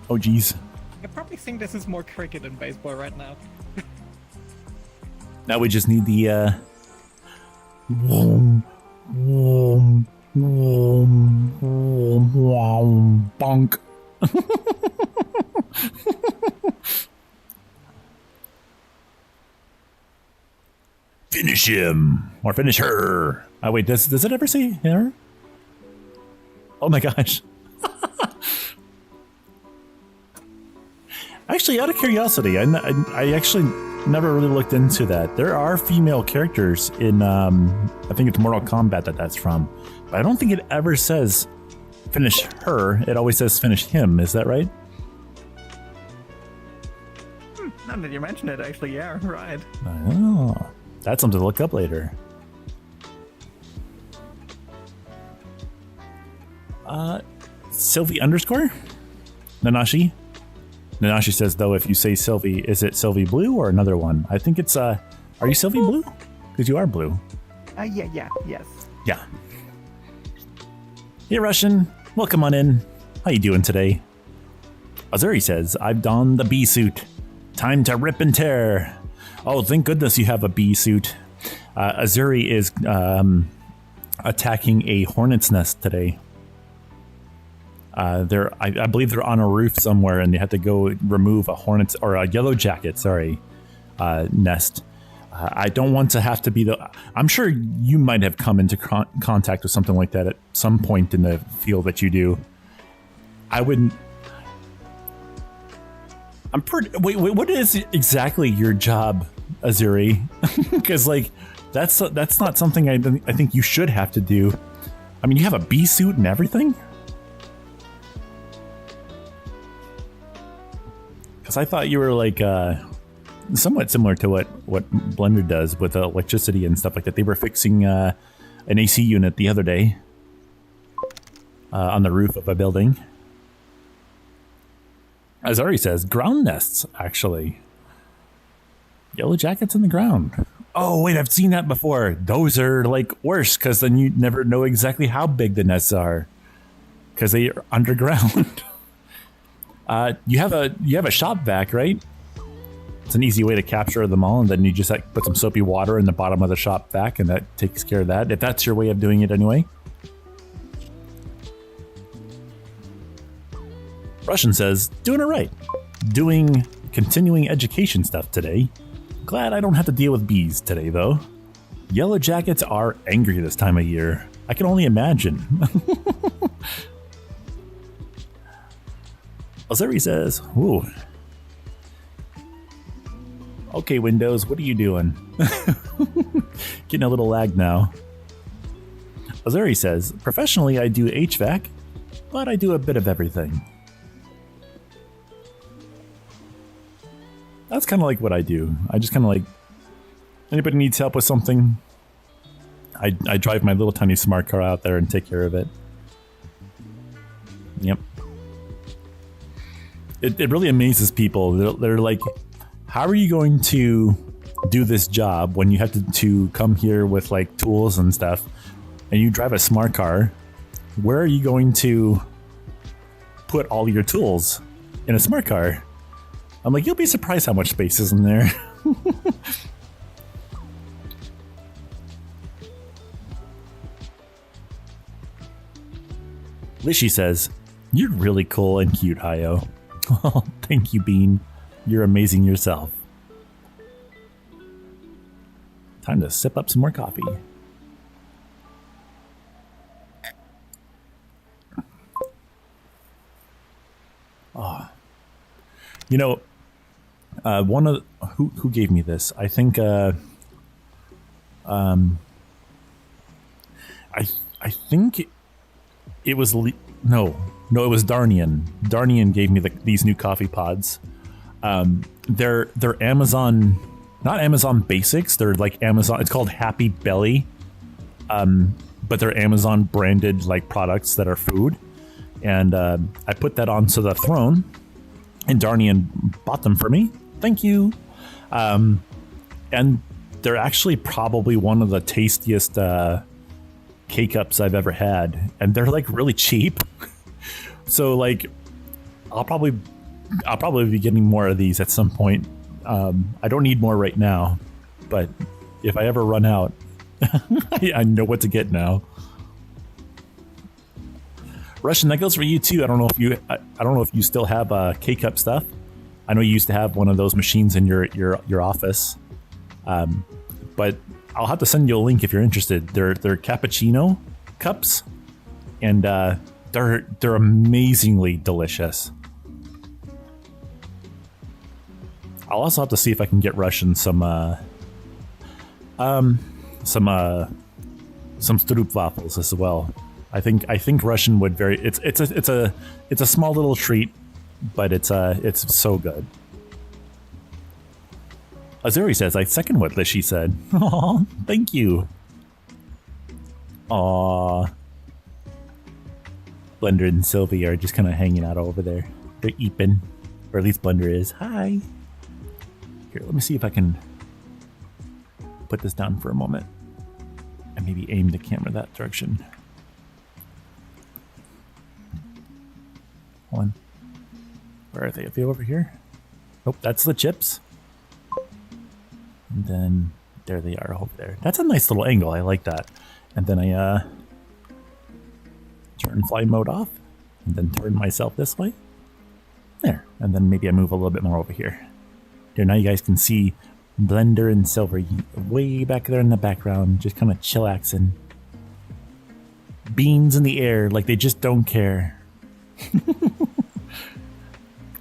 Oh geez. I probably think this is more cricket than baseball right now. Now we just need the bonk. Finish him or finish her. Oh wait, does it ever say her? Oh my gosh. Actually, out of curiosity, I actually never really looked into that. There are female characters in I think it's Mortal Kombat that's from, but I don't think it ever says finish her. It always says finish him. Is that right? Now that you mention it, actually, yeah, right. Oh, that's something to look up later. Sylvie underscore Nanashi. Nanashi says, though, if you say Sylvie, is it Sylvie Blue or another one? I think it's, are you Sylvie Blue? Because you are blue. Yes. Yeah. Hey, Russian. Welcome on in. How you doing today? Azuri says, I've donned the bee suit. Time to rip and tear. Oh, thank goodness you have a bee suit. Azuri is attacking a hornet's nest today. I believe they're on a roof somewhere, and they have to go remove a hornet's or a yellow jacket. Sorry, nest. I don't want to have to be the. I'm sure you might have come into contact with something like that at some point in the field that you do. I wouldn't. I'm pretty. Wait. What is exactly your job, Azuri? Because like, that's not something I think you should have to do. I mean, you have a bee suit and everything. Because I thought you were like somewhat similar to what Blender does with electricity and stuff like that. They were fixing an AC unit the other day on the roof of a building. As Ari says, ground nests, actually. Yellow jackets in the ground. Oh, wait, I've seen that before. Those are, like, worse, because then you never know exactly how big the nests are. Because they are underground. You have a shop vac, right? It's an easy way to capture them all, and then you just like, put some soapy water in the bottom of the shop vac, and that takes care of that, if that's your way of doing it anyway. Russian says, doing it right. Doing continuing education stuff today. Glad I don't have to deal with bees today, though. Yellow jackets are angry this time of year. I can only imagine. Azuri says, ooh. Okay, Windows, what are you doing? Getting a little lag now. Azuri says, professionally I do HVAC, but I do a bit of everything. That's kind of like what I do. I just kind of like, anybody needs help with something, I drive my little tiny smart car out there and take care of it. Yep. It really amazes people. They're like, how are you going to do this job when you have to come here with like tools and stuff, and you drive a smart car? Where are you going to put all your tools in a smart car? I'm like, you'll be surprised how much space is in there. Lishi says, you're really cool and cute, Hayo. Oh, thank you, Bean. You're amazing yourself. Time to sip up some more coffee. Oh. You know, one of who gave me this? I think I think it was no, it was Darnian. Darnian gave me these new coffee pods. They're Amazon, not Amazon Basics. They're like Amazon. It's called Happy Belly, but they're Amazon branded like products that are food. And I put that onto the throne, and Darnian bought them for me. Thank you. And they're actually probably one of the tastiest K-Cups I've ever had, and they're like really cheap. So like, I'll probably be getting more of these at some point. I don't need more right now, but if I ever run out, I know what to get now. Russian, that goes for you too. I don't know if you still have K-Cup stuff. I know you used to have one of those machines in your office, but I'll have to send you a link if you're interested. They're cappuccino cups, and they're amazingly delicious. I'll also have to see if I can get Russian some stroopwafels as well. I think Russian would very. It's a small little treat, but it's so good. Azuri says, I second what Lishi said. Aw, thank you. Aw. Blender and Sylvie are just kind of hanging out over there. They're eeping. Or at least Blender is. Hi. Here, let me see if I can put this down for a moment. And maybe aim the camera that direction. Hold on. Where are they? Are they over here? Oh, that's the chips. And then there they are over there. That's a nice little angle. I like that. And then I turn fly mode off. And then turn myself this way. There. And then maybe I move a little bit more over here. There, now you guys can see Blender and Silver way back there in the background, just kind of chillaxing. Beans in the air like they just don't care.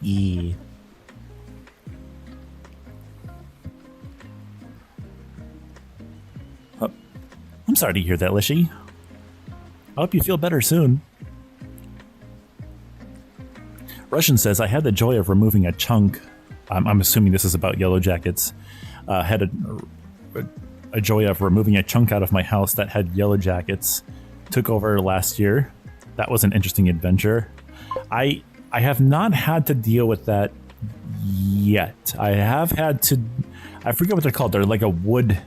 Yeah. Oh, I'm sorry to hear that, Lishy. I hope you feel better soon. Russian says, I had the joy of removing a chunk. I'm assuming this is about Yellow Jackets. Had a joy of removing a chunk out of my house that had Yellow Jackets. Took over last year. That was an interesting adventure. I have not had to deal with that yet. I have had to. I forget what they're called. They're like a wood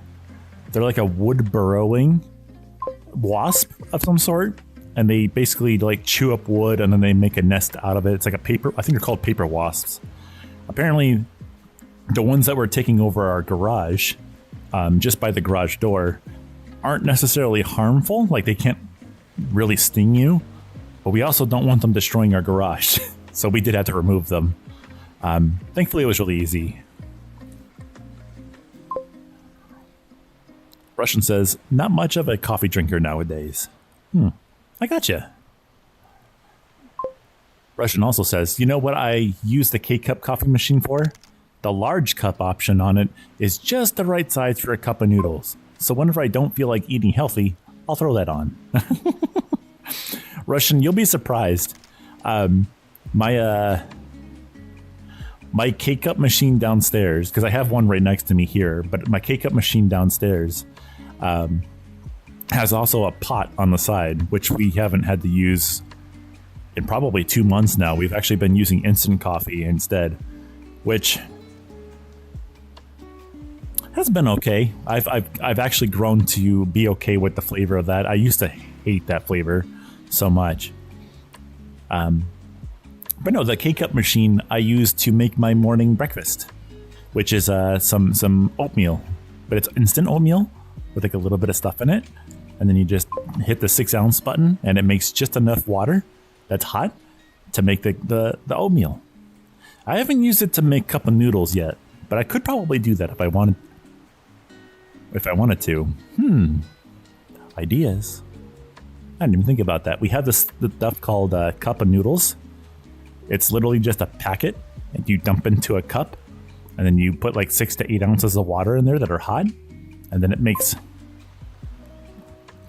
burrowing wasp of some sort, and they basically like chew up wood and then they make a nest out of it. It's like a paper. I think they're called paper wasps. Apparently, the ones that were taking over our garage, just by the garage door, aren't necessarily harmful. Like they can't really sting you, but we also don't want them destroying our garage. So we did have to remove them. Thankfully, it was really easy. Russian says, not much of a coffee drinker nowadays. I gotcha. Russian also says, you know what I use the K-Cup coffee machine for? The large cup option on it is just the right size for a cup of noodles. So whenever I don't feel like eating healthy, I'll throw that on. Russian, you'll be surprised. My K-Cup machine downstairs, because I have one right next to me here, but my K-Cup machine downstairs has also a pot on the side, which we haven't had to use in probably 2 months now. We've actually been using instant coffee instead, which has been okay. I've actually grown to be okay with the flavor of that. I used to hate that flavor so much. But no, the K-Cup machine I use to make my morning breakfast, which is some oatmeal, but it's instant oatmeal with like a little bit of stuff in it. And then you just hit the 6-ounce button and it makes just enough water that's hot to make the oatmeal. I haven't used it to make cup of noodles yet, but I could probably do that if I wanted to. Ideas. I didn't even think about that. We have this stuff called cup of noodles. It's literally just a packet and you dump into a cup and then you put like 6 to 8 ounces of water in there that are hot, and then it makes,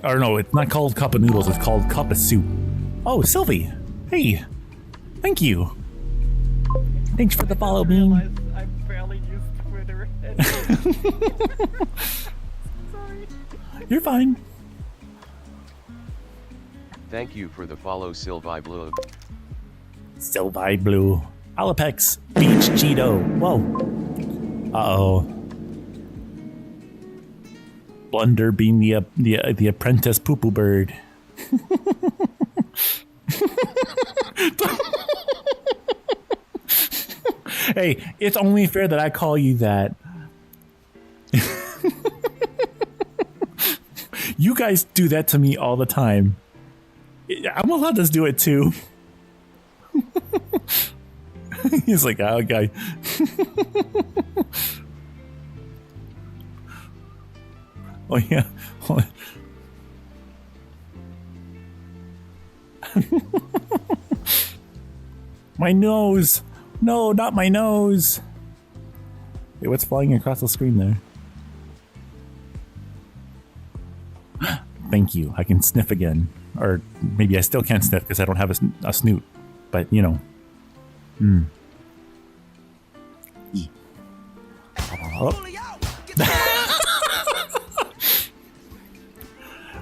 or no, it's not called cup of noodles, it's called cup of soup. Oh, Sylvie. Hey. Thank you. Thanks for the follow, Bean. I'm barely used to Twitter. Sorry. You're fine. Thank you for the follow, Sylvi Blue. Sylvi Blue. Alapex. Beach Cheeto. Whoa. Uh-oh. Blunder being the apprentice poo-poo bird. Hey, it's only fair that I call you that. You guys do that to me all the time. I'm allowed to do it too. He's like, oh, guy. Oh, yeah. My nose. No, not my nose. Wait, what's flying across the screen there? Thank you. I can sniff again. Or maybe I still can't sniff because I don't have a snoot. But, you know. Oh.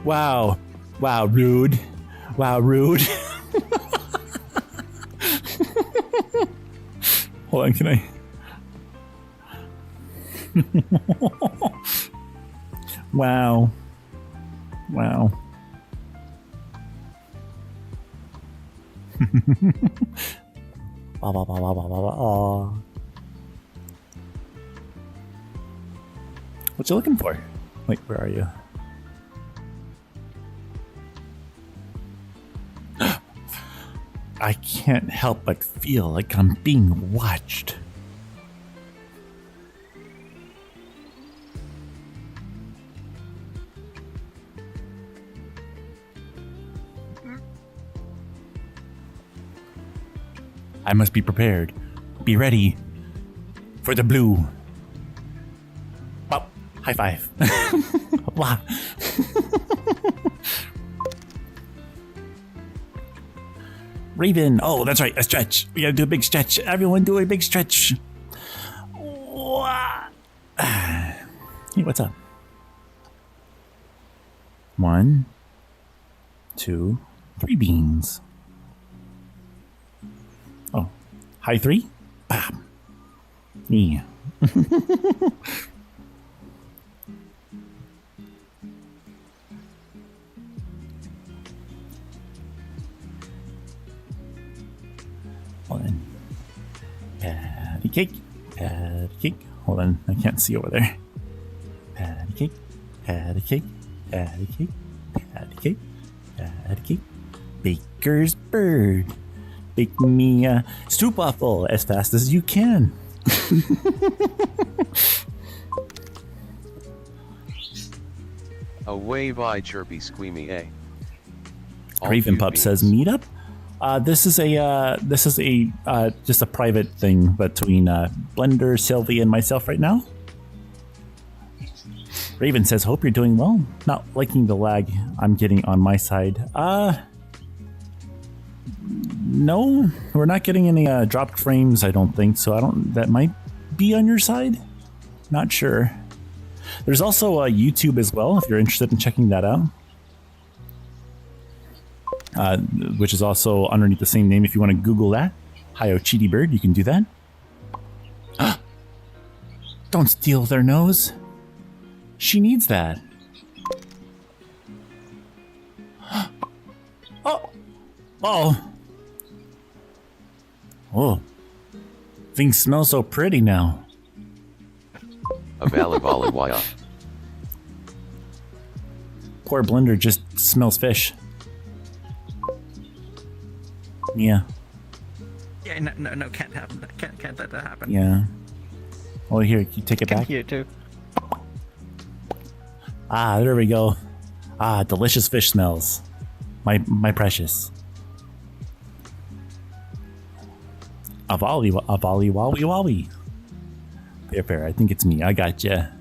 Wow. Wow, rude. Wow, rude. Hold on, can I? Wow. Wow. Aw. What you looking for? Wait, where are you? I can't help but feel like I'm being watched. I must be prepared. Be ready for the blue. Oh, high five. Wow. Raven. Oh, that's right. A stretch. We gotta do a big stretch. Everyone do a big stretch. Hey, what's up? 1, 2, 3 beans. Oh, high 3? Bam. Yeah. Hold on. Patty cake. Patty cake. Hold on. I can't see over there. Patty cake. Patty cake. Patty cake. Patty cake. Patty cake. Baker's bird. Bake me a soup waffle as fast as you can. Away by chirpy squeamy a. Raven Pup says meetup. This is just a private thing between Blender, Sylvie, and myself right now. Raven says, hope you're doing well. Not liking the lag I'm getting on my side. No, we're not getting any dropped frames, I don't think. So that might be on your side. Not sure. There's also YouTube as well, if you're interested in checking that out. Which is also underneath the same name if you want to Google that. Hi-yo Cheety Bird, you can do that. Don't steal their nose. She needs that. Oh! Oh! Oh. Things smell so pretty now. Avalawalawaya. Poor Blender just smells fish. Yeah. Yeah, no, can't happen. Can't let that happen. Yeah. Oh, here, you take it Can back. hear too. Ah, there we go. Ah, delicious fish smells. My precious. Avali wawi wawi. Fair. I think it's me. I gotcha.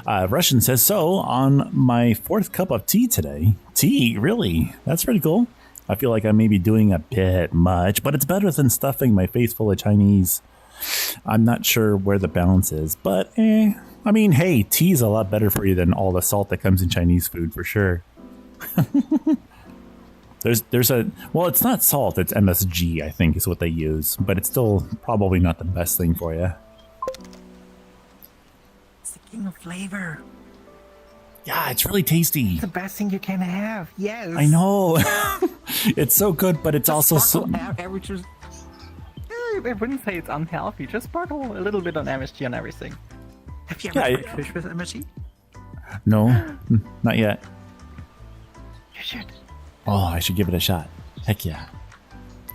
Russian says, so on my 4th cup of tea today. Tea, really? That's pretty cool. I feel like I may be doing a bit much, but it's better than stuffing my face full of Chinese. I'm not sure where the balance is, but I mean, hey, tea's a lot better for you than all the salt that comes in Chinese food for sure. Well, it's not salt, it's MSG, I think is what they use, but it's still probably not the best thing for you. It's the king of flavor. Yeah, it's really tasty. It's the best thing you can have. Yes. I know. It's so good, but it's also so... I wouldn't say it's unhealthy. Just sparkle a little bit on MSG on everything. Have you ever tried fish with MSG? No, not yet. You should. Oh, I should give it a shot. Heck yeah.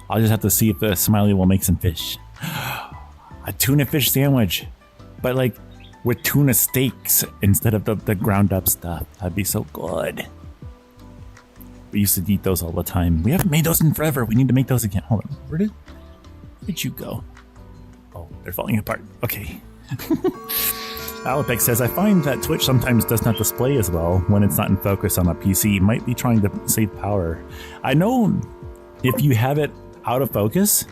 I'll just have to see if the Smiley will make some fish. A tuna fish sandwich. But like with tuna steaks instead of the ground up stuff. That'd be so good. We used to eat those all the time. We haven't made those in forever. We need to make those again. Hold on. Where'd you go? Oh, they're falling apart. Okay. Alopex says, I find that Twitch sometimes does not display as well when it's not in focus on a PC. Might be trying to save power. I know if you have it out of focus,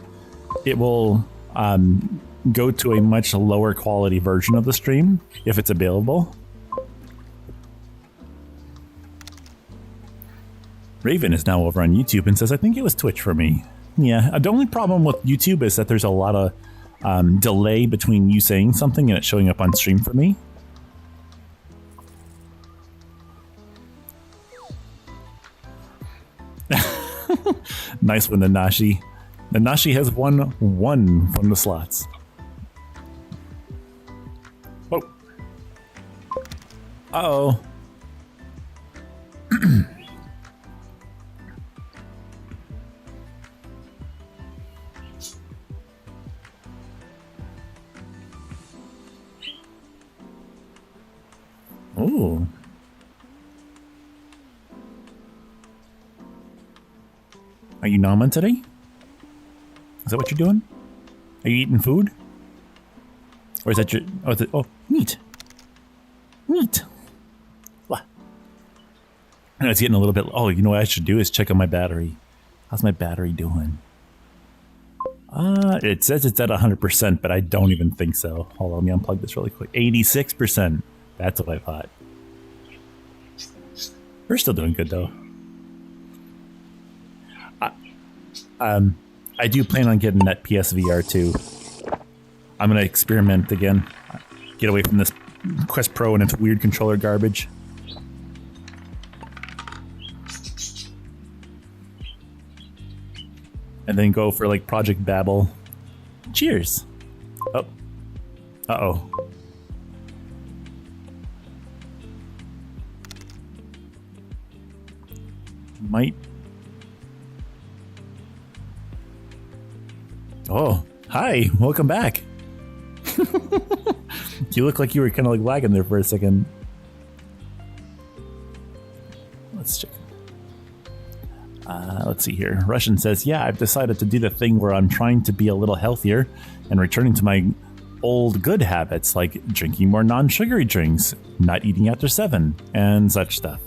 it will go to a much lower quality version of the stream if it's available. Raven is now over on YouTube and says, I think it was Twitch for me. Yeah, the only problem with YouTube is that there's a lot of delay between you saying something and it showing up on stream for me. Nice one, Nanashi. Nanashi has won 1 from the slots. Oh. Uh-oh. Ooh. Are you Naman today? Is that what you're doing? Are you eating food? Or is that your... Oh, meat. Meat. What? I know it's getting a little bit... Oh, you know what I should do is check on my battery. How's my battery doing? It says it's at 100%, but I don't even think so. Hold on, let me unplug this really quick. 86%. That's what I thought. We're still doing good, though. I do plan on getting that PSVR 2. I'm going to experiment again. Get away from this Quest Pro and its weird controller garbage. And then go for like Project Babel. Cheers. Oh. Uh-oh. Might. Oh, hi. Welcome back. You look like you were kind of like lagging there for a second. Let's check. Let's see here. Russian says, yeah, I've decided to do the thing where I'm trying to be a little healthier and returning to my old good habits, like drinking more non-sugary drinks, not eating after 7, and such stuff.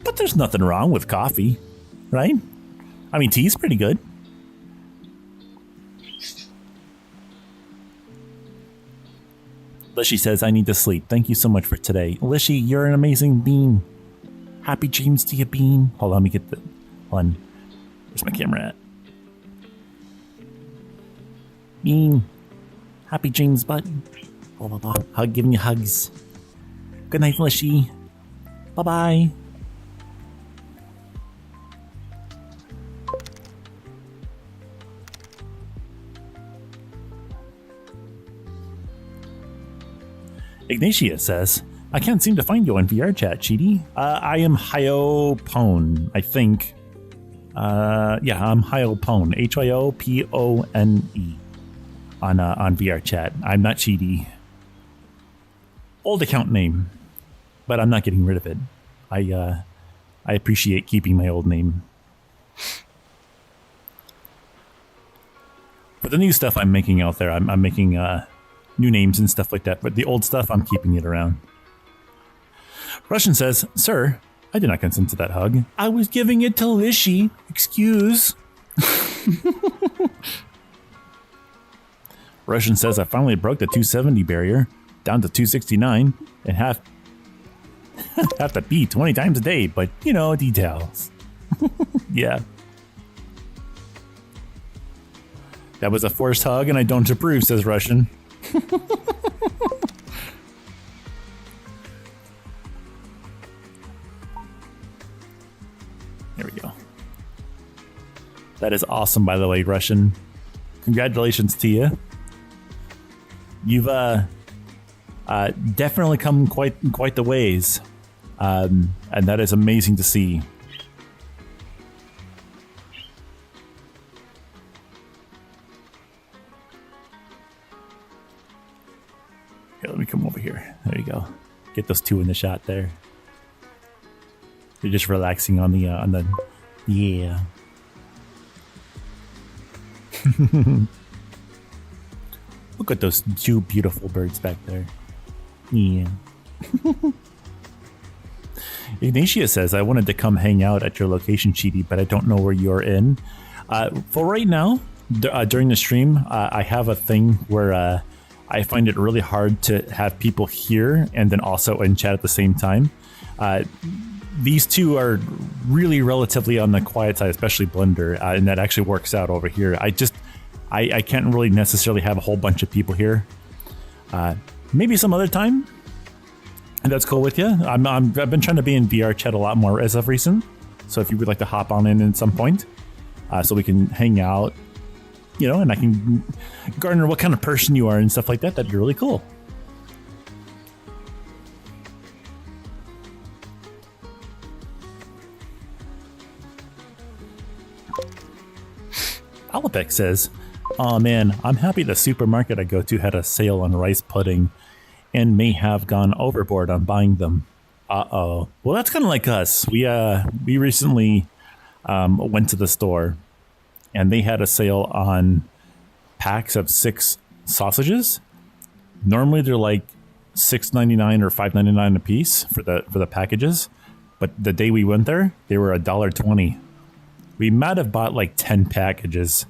But there's nothing wrong with coffee, right? I mean, tea's pretty good. Lishy says, I need to sleep. Thank you so much for today. Lishy, you're an amazing bean. Happy dreams to you, bean. Hold on, let me get the... Hold on. Where's my camera at? Bean. Happy dreams, button. Blah, blah, blah. Hug, giving you hugs. Good night, Lishy. Bye-bye. Ignatia says, I can't seem to find you on VR chat, Cheaty. I am Hyopone, I think. Yeah, I'm Hyopone. Hyopone on VR chat. I'm not Cheaty. Old account name, but I'm not getting rid of it. I appreciate keeping my old name. For the new stuff I'm making out there, I'm making new names and stuff like that, but the old stuff, I'm keeping it around. Russian says, sir, I did not consent to that hug. I was giving it to Lishy. Excuse. Russian says, I finally broke the 270 barrier down to 269 and have to pee 20 times a day, but you know, details. Yeah. That was a forced hug and I don't approve, says Russian. There we go. That is awesome, by the way, Russian. Congratulations to you. You've definitely come quite the ways, and that is amazing to see. Here, let me come over here. There you go. Get those two in the shot there. They're just relaxing on the yeah. Look at those two beautiful birds back there. Yeah. Ignatia says, I wanted to come hang out at your location, Cheaty, but I don't know where you're in. For right now, during the stream, I have a thing where I find it really hard to have people here and then also in chat at the same time. These two are really relatively on the quiet side, especially Blender, and that actually works out over here. I can't really necessarily have a whole bunch of people here. Maybe some other time. And that's cool with you. I've been trying to be in VR chat a lot more as of recent. So if you would like to hop on in at some point, so we can hang out, you know, and I can garner what kind of person you are and stuff like that. That'd be really cool. Alapec says, "Oh man, I'm happy the supermarket I go to had a sale on rice pudding and may have gone overboard on buying them." Uh-oh. Well, that's kind of like us. We recently went to the store and they had a sale on packs of 6 sausages. Normally they're like $6.99 or $5.99 a piece for the packages, but the day we went there, they were $1.20. We might have bought like 10 packages.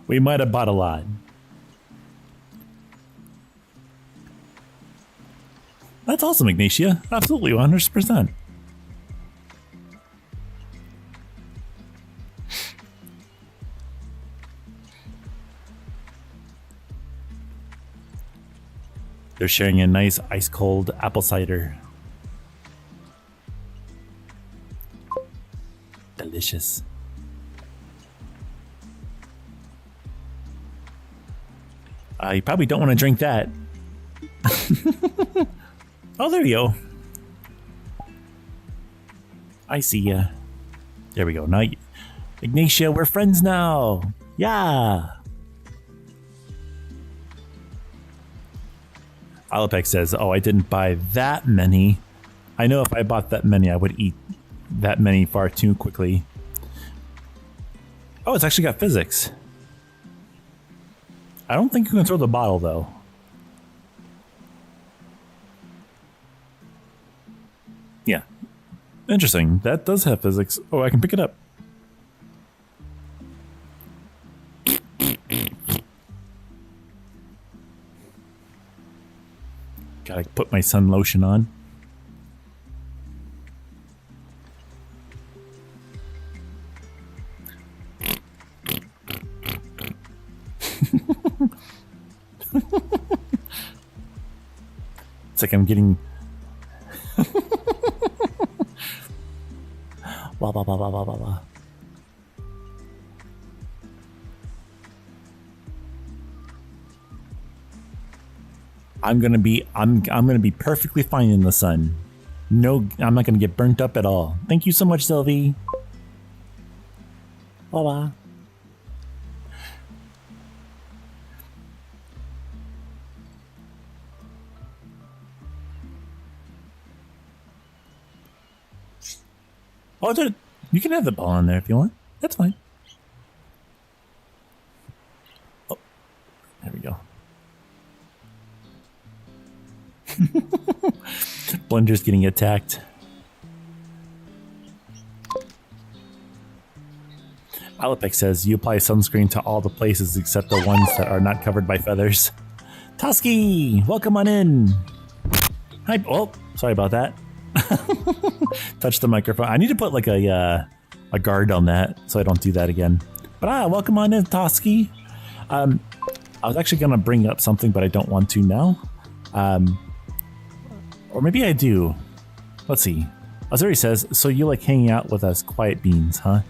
We might have bought a lot. That's awesome, Ignatia. Absolutely, 100%. They're sharing a nice ice-cold apple cider. Delicious. You probably don't want to drink that. Oh, there you go. I see ya. There we go. Now, Ignatia, we're friends now. Yeah. Alapec says, "Oh, I didn't buy that many. I know if I bought that many, I would eat that many far too quickly." Oh, it's actually got physics. I don't think you can throw the bottle, though. Yeah. Interesting. That does have physics. Oh, I can pick it up. Gotta put my sun lotion on. It's like I'm getting... blah, blah, blah, blah, blah, blah, blah. I'm gonna be perfectly fine in the sun. No, I'm not gonna get burnt up at all. Thank you so much, Sylvie. Blah, blah. Oh, you can have the ball in there if you want. That's fine. Oh, there we go. Blunder's getting attacked. Alapec says, "You apply sunscreen to all the places except the ones that are not covered by feathers." Toski, welcome on in. Hi. Oh, sorry about that. Touch the microphone. I need to put like a guard on that so I don't do that again. But welcome on in, Toski. I was actually gonna bring up something, but I don't want to now. Or maybe I do. Let's see. Azuri says, "So you like hanging out with us quiet beans, huh?"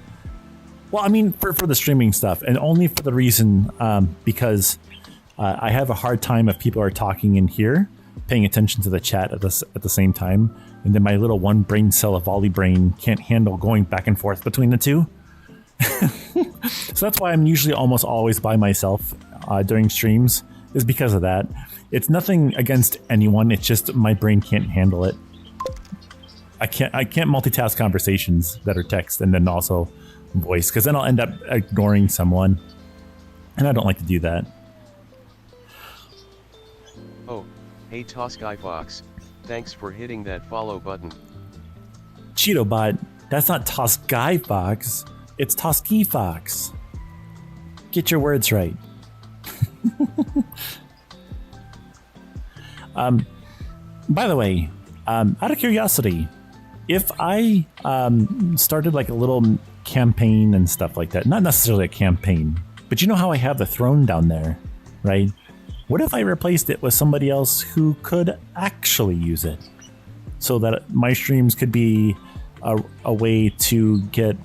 Well, I mean, for the streaming stuff, and only for the reason because I have a hard time if people are talking in here, paying attention to the chat at the same time, and then my little one brain cell of volley brain can't handle going back and forth between the two. So that's why I'm usually almost always by myself during streams, is because of that. It's nothing against anyone, it's just my brain can't handle it. I can't multitask conversations that are text and then also voice, because then I'll end up ignoring someone, and I don't like to do that. Oh, hey TossGuyFox, thanks for hitting that follow button. CheetoBot, that's not TossGuyFox, it's TossGuyFox. Get your words right. By the way, out of curiosity, if I started like a little campaign and stuff like that. Not necessarily a campaign, but you know how I have the throne down there, right? What if I replaced it with somebody else who could actually use it? So that my streams could be a way to get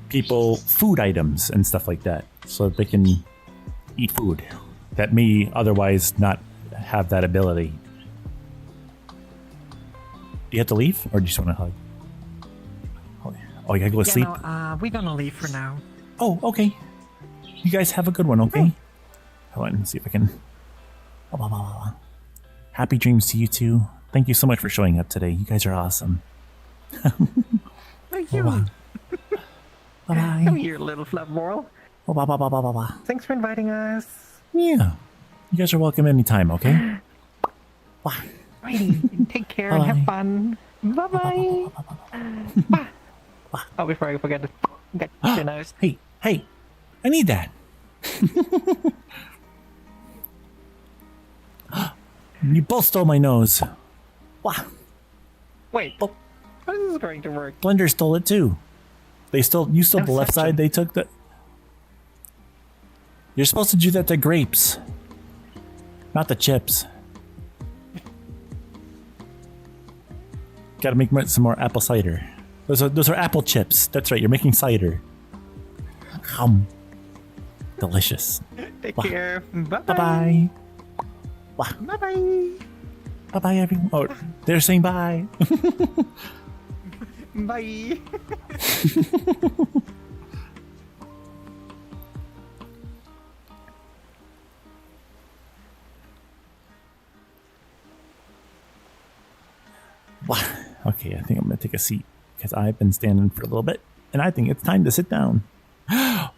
people food items and stuff like that. So that they can eat food that may otherwise not have that ability. Do you have to leave, or do you just want to hug? Oh, you gotta go to sleep? No, we're gonna leave for now. Oh, okay. You guys have a good one, okay? Hold on, let's see if I can... Happy dreams to you too. Thank you so much for showing up today. You guys are awesome. Thank you. Bye-bye. Come here, little fluff ball. Thanks for inviting us. Yeah. You guys are welcome anytime, okay? Righty, take care and have fun. Bye-bye. Bye. Oh, before I forget to get your nose. Hey, I need that. You both stole my nose. Wow. Wait, how is this going to work? Blender stole it too. You stole the left side, they took the... You're supposed to do that to grapes. Not the chips. Gotta make some more apple cider. Those are apple chips. That's right, you're making cider. Delicious. Take care. Bye-bye. Bye-bye. Bye-bye, everyone. Oh, they're saying bye. Bye. Okay, I think I'm going to take a seat because I've been standing for a little bit and I think it's time to sit down.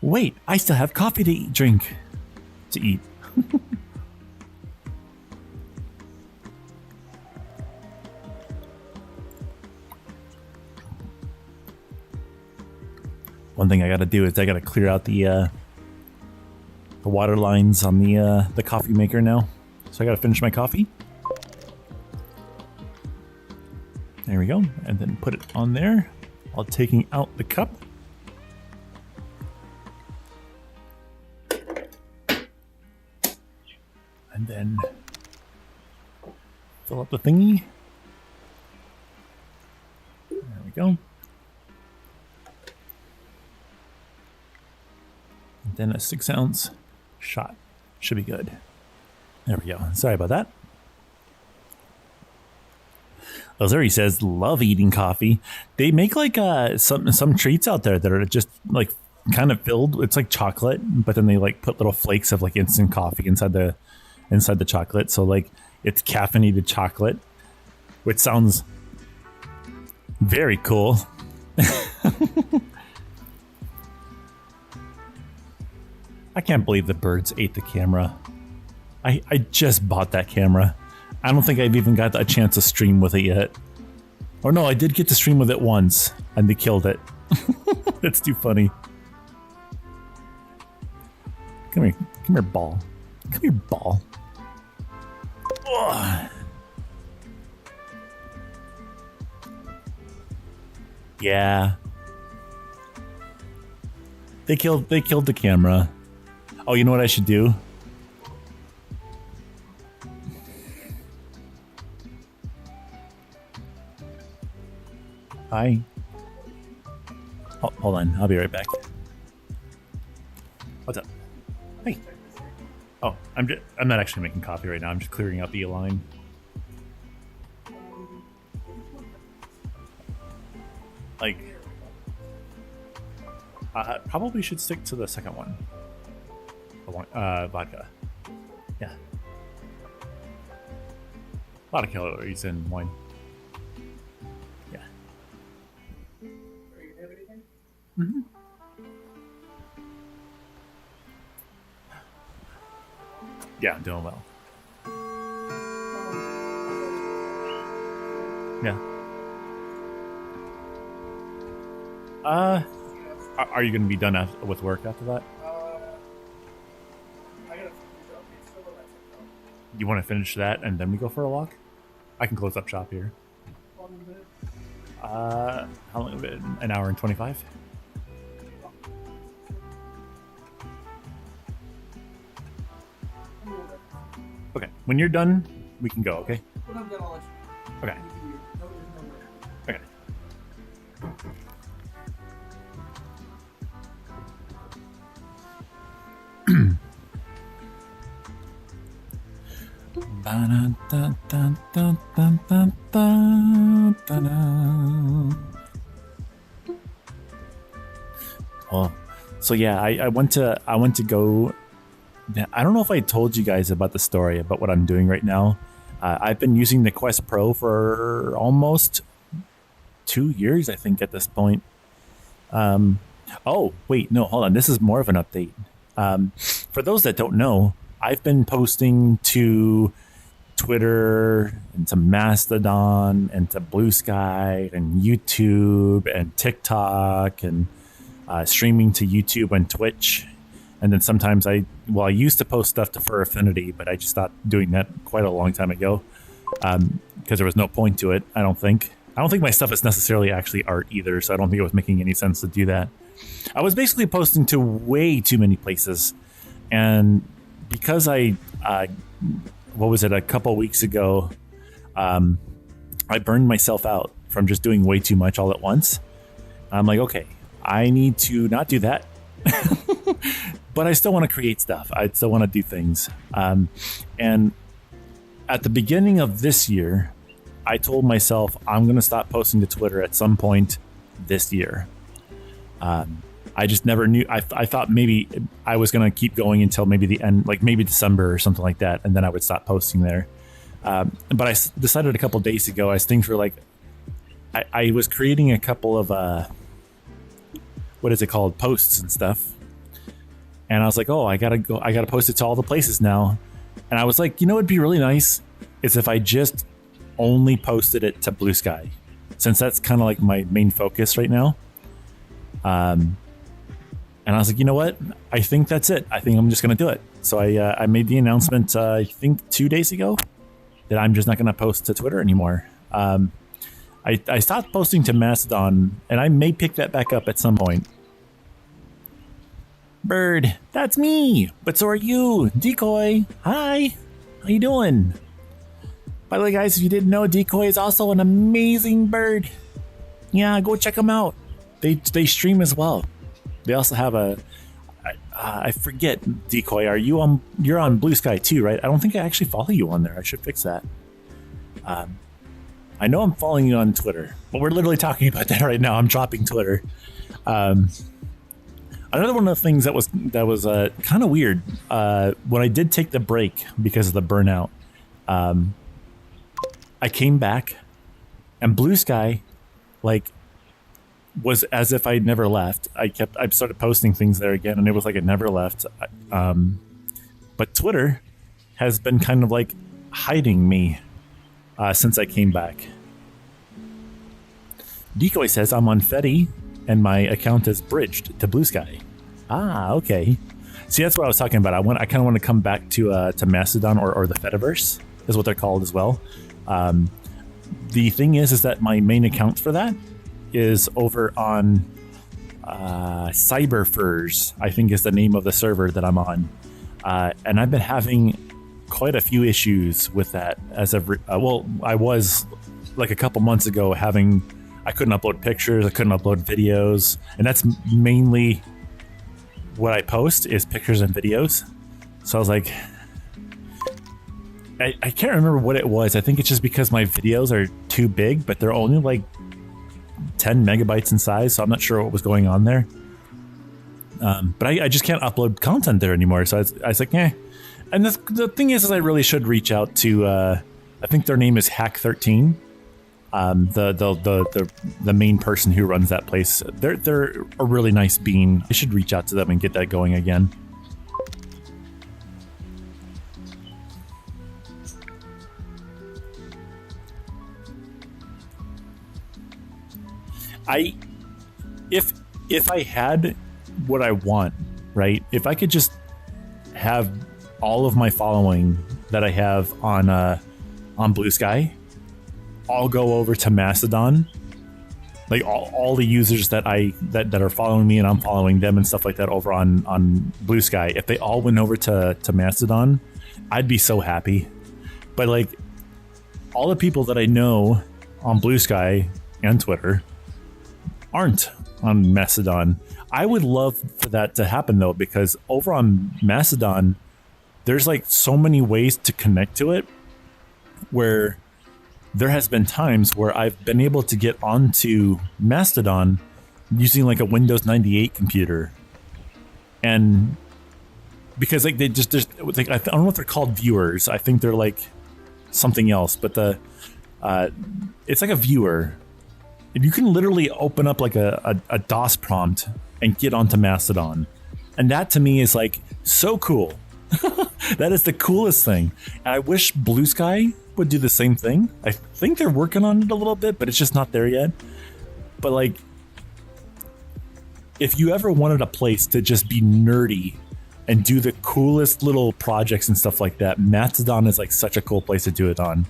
Wait, I still have coffee to eat. One thing I got to do is I got to clear out the water lines on the coffee maker now. So I got to finish my coffee. There we go. And then put it on there while taking out the cup. And then fill up the thingy. There we go. And then a 6-ounce shot. Should be good. There we go. Sorry about that. Ozuri says, love eating coffee. They make like some treats out there that are just like kind of filled. It's like chocolate, but then they like put little flakes of like instant coffee inside the chocolate. So like it's caffeinated chocolate, which sounds very cool. I can't believe the birds ate the camera. I just bought that camera. I don't think I've even got a chance to stream with it yet. Or no, I did get to stream with it once, and they killed it. That's too funny. Come here, ball. Come here, ball. Ugh. Yeah. They killed the camera. Oh, you know what I should do? Hi. Oh, hold on. I'll be right back. What's up? Hey. Oh, I'm not actually making coffee right now. I'm just clearing out the line. Like, probably should stick to the second one. Vodka. Yeah. A lot of calories in wine. Yeah. Mm-hmm. Yeah, I'm doing well. Yeah. Are you going to be done with work after that? You want to finish that and then we go for a walk? I can close up shop here. How long? An hour and 25? Okay, when you're done, we can go. Okay. When I'm done, I'll let you. Okay. Okay. Oh, so yeah, I went to go. I don't know if I told you guys about the story about what I'm doing right now. I've been using the Quest Pro for almost 2 years, I think, at this point. Oh, wait, no, hold on. This is more of an update. For those that don't know, I've been posting to Twitter and to Mastodon and to Blue Sky and YouTube and TikTok and streaming to YouTube and Twitch. And then sometimes I used to post stuff to Fur Affinity, but I just stopped doing that quite a long time ago because there was no point to it, I don't think. I don't think my stuff is necessarily actually art either, so I don't think it was making any sense to do that. I was basically posting to way too many places. And because a couple weeks ago, I burned myself out from just doing way too much all at once. I'm like, okay, I need to not do that. But I still want to create stuff. I still want to do things. And at the beginning of this year, I told myself I'm going to stop posting to Twitter at some point this year. I just never knew. I thought maybe I was going to keep going until maybe the end, like maybe December or something like that. And then I would stop posting there. But I decided a couple days ago, as things were like, I was creating a couple of, what is it called? Posts and stuff. And I was like, oh, I gotta post it to all the places now. And I was like, you know, it'd be really nice is if I just only posted it to Blue Sky, since that's kind of like my main focus right now. And I was like, you know what? I think that's it. I think I'm just gonna do it. So I made the announcement, I think 2 days ago, that I'm just not gonna post to Twitter anymore. I stopped posting to Mastodon, and I may pick that back up at some point. Bird, that's me. But so are you. Decoy, hi. How you doing? By the way, guys, if you didn't know, Decoy is also an amazing bird. Yeah, go check them out. They stream as well. They also have I forget, Decoy, you're on Blue Sky too, right? I don't think I actually follow you on there. I should fix that. I know I'm following you on Twitter, but we're literally talking about that right now. I'm dropping Twitter. Another one of the things that was kind of weird when I did take the break because of the burnout. I came back, and Blue Sky, like, was as if I'd never left. I started posting things there again, and it was like it never left. But Twitter has been kind of like hiding me since I came back. Decoy says I'm on Fetty, and my account is bridged to Blue Sky. Ah, okay. See, that's what I was talking about. I kind of want to come back to Mastodon or the Fediverse is what they're called as well. The thing is that my main account for that is over on Cyberfurs, I think is the name of the server that I'm on. And I've been having quite a few issues with that as of I was like a couple months ago I couldn't upload pictures, I couldn't upload videos, and that's mainly what I post is pictures and videos. So I was like, I can't remember what it was. I think it's just because my videos are too big, but they're only like 10 megabytes in size, so I'm not sure what was going on there. But I just can't upload content there anymore. So I was like, eh. And the thing is I really should reach out to, I think their name is Hack13. The main person who runs that place. They're a really nice bean. I should reach out to them and get that going again. If I had what I want, right? If I could just have all of my following that I have on Blue Sky all go over to Mastodon, like all the users that are following me and I'm following them and stuff like that over on Blue Sky, if they all went over to Mastodon, I'd be so happy. But like all the people that I know on Blue Sky and Twitter aren't on Mastodon. I would love for that to happen though, because over on Mastodon, there's like so many ways to connect to it where there has been times where I've been able to get onto Mastodon using like a Windows 98 computer. And because like they just, there's like, I don't know if they're called viewers. I think they're like something else, but it's like a viewer. And you can literally open up like a DOS prompt and get onto Mastodon. And that to me is like so cool. That is the coolest thing. And I wish Blue Sky would do the same thing. I think they're working on it a little bit, but it's just not there yet. But like, if you ever wanted a place to just be nerdy and do the coolest little projects and stuff like that, Mastodon is like such a cool place to do it on.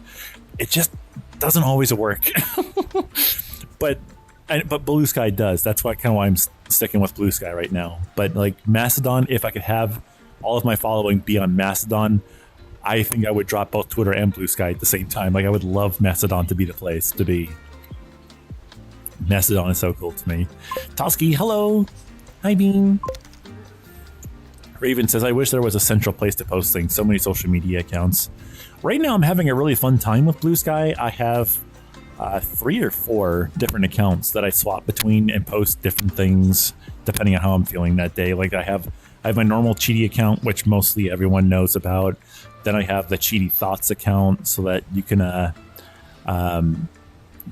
It just doesn't always work. But Blue Sky does. That's why I'm sticking with Blue Sky right now. But like Mastodon, if I could have all of my following be on Mastodon, I think I would drop both Twitter and Blue Sky at the same time. Like I would love Mastodon to be the place to be. Mastodon is so cool to me. Toski, hello. Hi, Bean. Raven says, I wish there was a central place to post things. So many social media accounts. Right now, I'm having a really fun time with Blue Sky. I have 3 or 4 different accounts that I swap between and post different things depending on how I'm feeling that day. Like I have my normal Cheaty account, which mostly everyone knows about. Then I have the Cheaty Thoughts account so that you can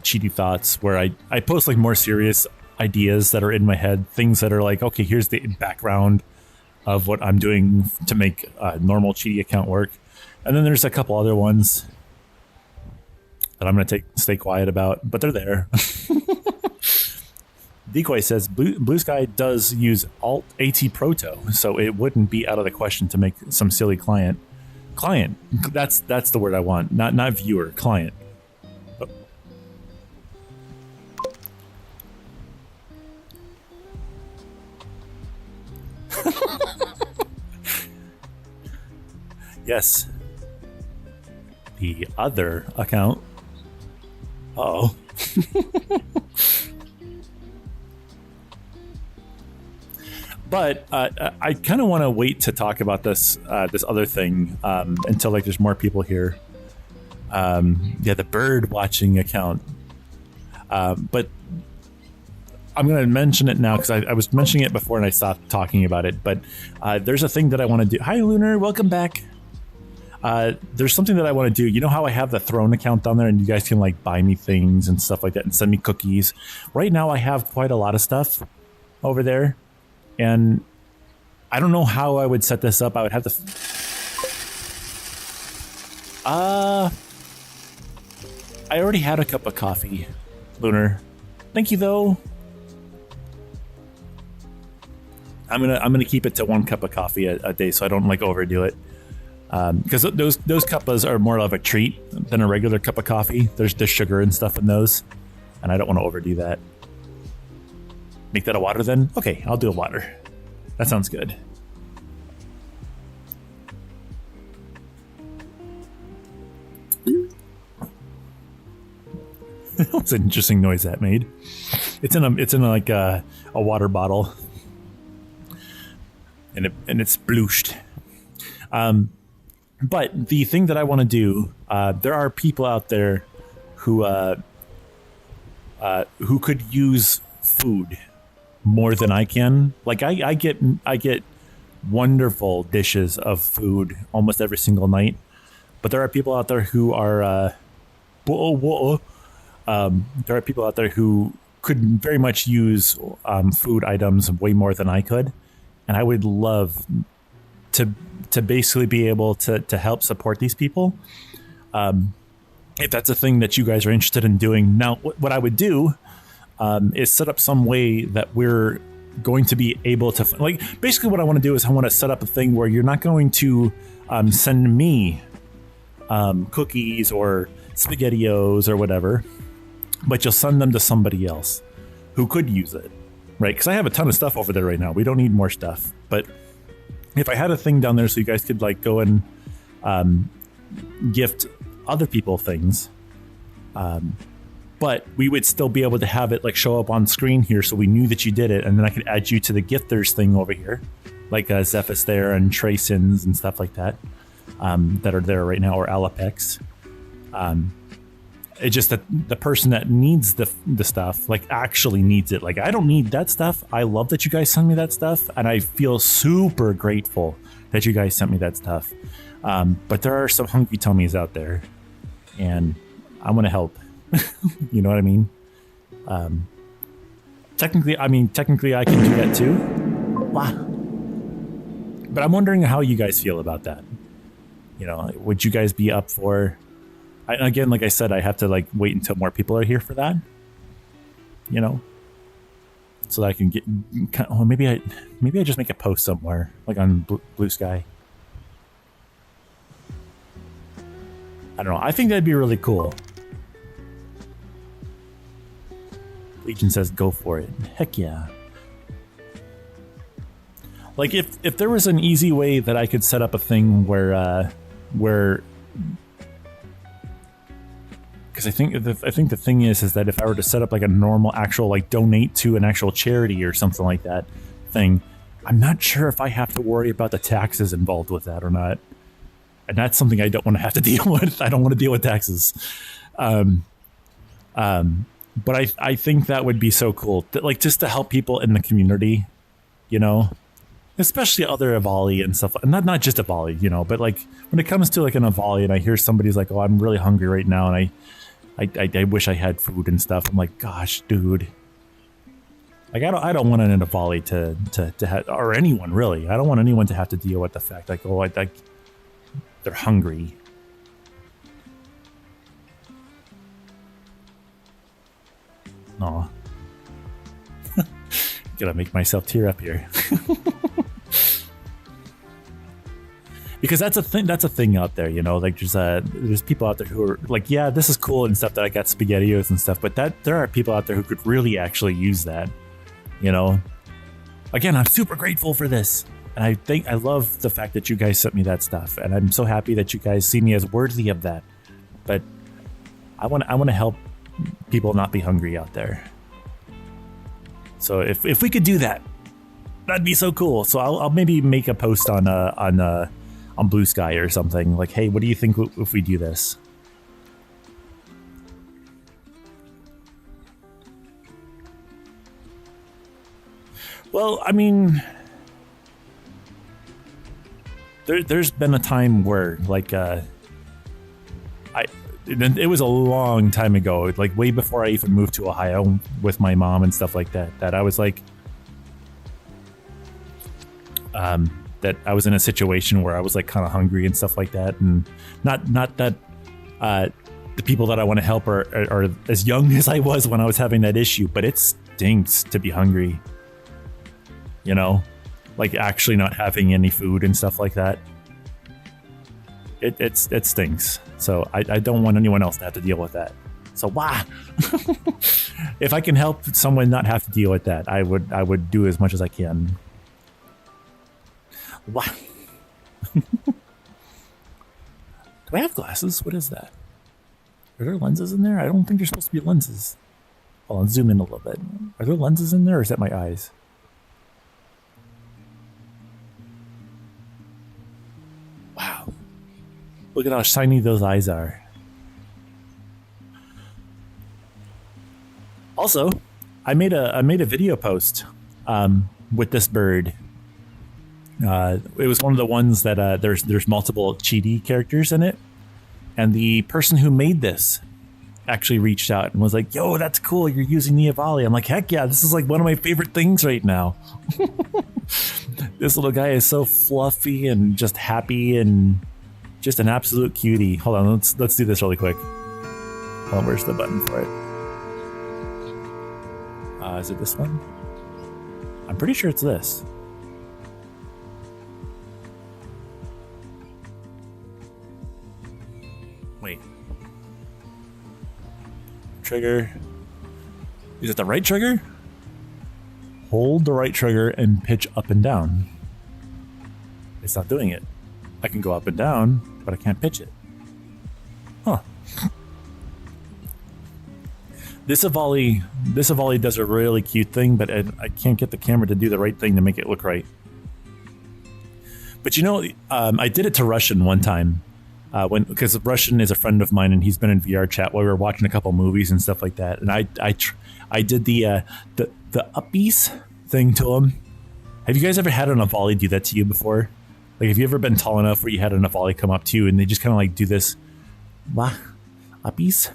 Cheaty Thoughts, where I post like more serious ideas that are in my head, things that are like, okay, here's the background of what I'm doing to make a normal Cheaty account work. And then there's a couple other ones that I'm going to stay quiet about, but they're there. Decoy says Blue Sky does use Alt AT Proto, so it wouldn't be out of the question to make some silly client. Client, that's the word I want, not viewer, client. Oh. Yes. The other account. Uh-oh. But I kind of want to wait to talk about this other thing until like there's more people here. Yeah, the bird watching account. But I'm going to mention it now because I was mentioning it before and I stopped talking about it. But there's a thing that I want to do. Hi, Lunar. Welcome back. There's something that I want to do. You know how I have the Throne account down there and you guys can like buy me things and stuff like that and send me cookies. Right now I have quite a lot of stuff over there. And I don't know how I would set this up. I would have to... I already had a cup of coffee, Lunar. Thank you, though. I'm gonna keep it to 1 cup of coffee a day so I don't like overdo it. Because those cuppas are more of a treat than a regular cup of coffee. There's sugar and stuff in those, and I don't want to overdo that. Make that a water then? Okay, I'll do a water. That sounds good. That was an interesting noise that made. It's in like a water bottle, and it's blooshed. But the thing that I want to do, there are people out there who could use food more than I can. Like I get wonderful dishes of food almost every single night, but there are people out there who are there are people out there who could very much use food items way more than I could, and I would love to basically be able to help support these people. If that's a thing that you guys are interested in doing. Now, what I would do is set up some way that we're going to be able to, like, basically what I want to do is I want to set up a thing where you're not going to send me cookies or SpaghettiOs or whatever, but you'll send them to somebody else who could use it, right? Because I have a ton of stuff over there right now. We don't need more stuff, but if I had a thing down there so you guys could like go and gift other people things. But we would still be able to have it like show up on screen here, so we knew that you did it, and then I could add you to the gifters thing over here, like Zephys there and Traysons and stuff like that, that are there right now, or Alapex. It's just that the person that needs the stuff, like actually needs it. Like, I don't need that stuff. I love that you guys send me that stuff, and I feel super grateful that you guys sent me that stuff. But there are some hungry tummies out there, and I want to help. You know what I mean? Technically I can do that too. Wow. But I'm wondering how you guys feel about that. You know, would you guys be up for... again, like I said, I have to like wait until more people are here for that. You know? So that I can get... Oh, maybe I just make a post somewhere, like on Blue Sky. I don't know. I think that'd be really cool. Legion says go for it. Heck yeah. Like if there was an easy way that I could set up a thing where because I think the thing is that if I were to set up like a normal actual like donate to an actual charity or something like that thing, I'm not sure if I have to worry about the taxes involved with that or not. And that's something I don't want to have to deal with. I don't want to deal with taxes. But I think that would be so cool, like just to help people in the community, you know, especially other Avali and stuff. Not just Avali, you know, but like when it comes to like an Avali and I hear somebody's like, oh, I'm really hungry right now, and I wish I had food and stuff. I'm like, gosh, dude. Like I don't want an Avali to have, or anyone really. I don't want anyone to have to deal with the fact like, oh, they're hungry. Aw. Gotta make myself tear up here. Because that's a thing out there, you know, like there's people out there who are like, yeah, this is cool and stuff that I got SpaghettiOs and stuff, but there are people out there who could really actually use that, you know. Again, I'm super grateful for this, and I love the fact that you guys sent me that stuff, and I'm so happy that you guys see me as worthy of that. But I want to help people not be hungry out there. So if we could do that, that'd be so cool. So I'll maybe make a post on Blue Sky or something like, hey, what do you think if we do this? Well, I mean, there's been a time where like it was a long time ago, like way before I even moved to Ohio with my mom and stuff like that, that I was like, that I was in a situation where I was like kind of hungry and stuff like that. And not that the people that I want to help are as young as I was when I was having that issue, but it stinks to be hungry, you know, like actually not having any food and stuff like that. It stinks. So I don't want anyone else to have to deal with that. So if I can help someone not have to deal with that, I would do as much as I can. Wow. Do I have glasses? What is that? Are there lenses in there? I don't think there's supposed to be lenses. Hold on, zoom in a little bit. Are there lenses in there, or is that my eyes? Wow. Look at how shiny those eyes are. Also, I made a video post with this bird. It was one of the ones that there's multiple Cheetie characters in it, and the person who made this actually reached out and was like, yo, that's cool, you're using the Avali. I'm like, heck yeah, this is like one of my favorite things right now. This little guy is so fluffy and just happy and just an absolute cutie. Hold on, let's do this really quick. Hold on, where's the button for it? Is it this one? I'm pretty sure it's this. Wait. Trigger. Is it the right trigger? Hold the right trigger and pitch up and down. It's not doing it. I can go up and down. but I can't pitch it. Huh. This Avali does a really cute thing, but I can't get the camera to do the right thing to make it look right. But you know, I did it to Russian one time, because Russian is a friend of mine and he's been in VR chat while we were watching a couple movies and stuff like that. And I did the uppies thing to him. Have you guys ever had an Avali do that to you before? Like, have you ever been tall enough where you had an Avali come up to you and they just kind of like do this, uppies?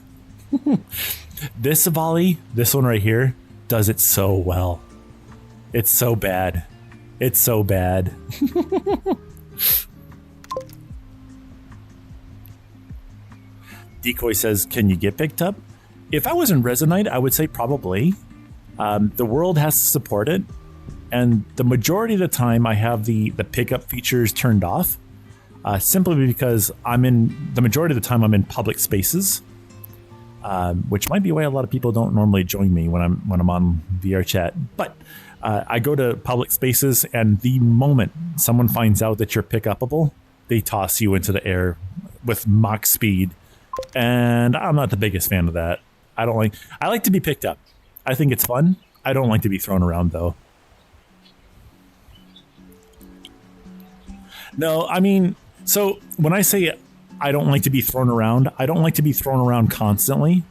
This Avali, this one right here, does it so well. It's so bad. It's so bad. Decoy says, can you get picked up? If I was in Resonite, I would say probably. The world has to support it. And the majority of the time, I have the pickup features turned off. Simply because the majority of the time, I'm in public spaces. Which might be why a lot of people don't normally join me when I'm on VR chat. But I go to public spaces, and the moment someone finds out that you're pick-upable, they toss you into the air with Mach speed. And I'm not the biggest fan of that. I like to be picked up. I think it's fun. I don't like to be thrown around, though. No, I mean, so when I say I don't like to be thrown around, I don't like to be thrown around constantly,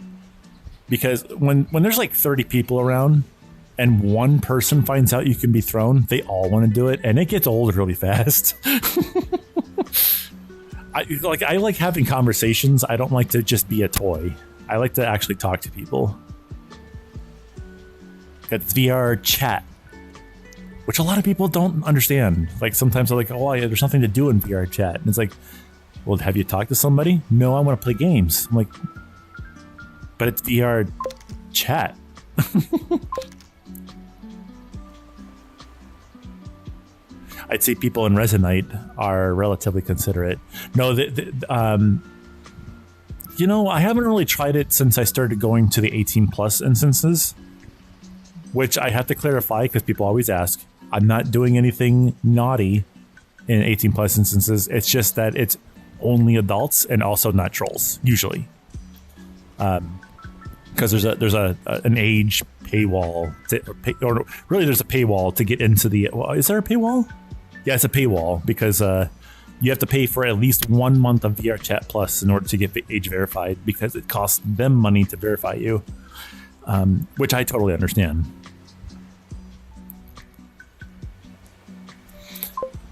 because when there's like 30 people around and one person finds out you can be thrown, they all want to do it, and it gets old really fast. I like having conversations. I don't like to just be a toy. I like to actually talk to people. Got VR chat, which a lot of people don't understand. Like, sometimes they're like, oh, there's nothing to do in VR chat. And it's like, well, have you talked to somebody? No, I want to play games. I'm like, but it's VR chat. I'd say people in Resonite are relatively considerate. No, you know, I haven't really tried it since I started going to the 18 plus instances, which I have to clarify because people always ask. I'm not doing anything naughty in 18 plus instances. It's just that it's only adults and also not trolls usually, because there's an age paywall or really there's a paywall to get into the. Well, is there a paywall? Yeah, it's a paywall because you have to pay for at least 1 month of VR Chat Plus in order to get age verified, because it costs them money to verify you, which I totally understand.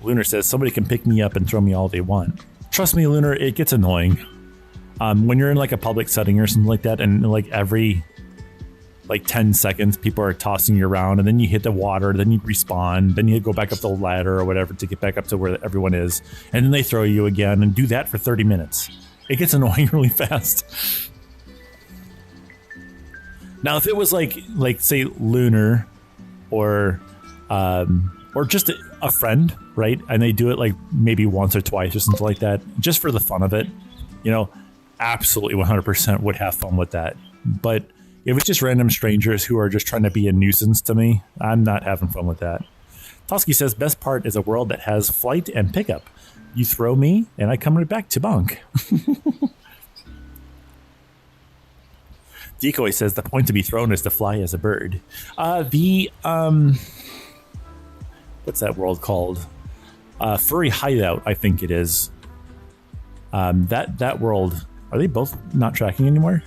Lunar says somebody can pick me up and throw me all they want. Trust me, Lunar, it gets annoying. When you're in like a public setting or something like that, and like every 10 seconds people are tossing you around, and then you hit the water, then you respawn, then you go back up the ladder or whatever to get back up to where everyone is, and then they throw you again and do that for 30 minutes. It gets annoying really fast. Now, if it was like say Lunar or just a friend, right? And they do it like maybe once or twice or something like that, just for the fun of it, you know, absolutely 100% would have fun with that. But if it's just random strangers who are just trying to be a nuisance to me, I'm not having fun with that. Toski says, best part is a world that has flight and pickup. You throw me and I come right back to bunk. Decoy says the point to be thrown is to fly as a bird. What's that world called? Furry Hideout, I think it is. That world, are they both not tracking anymore?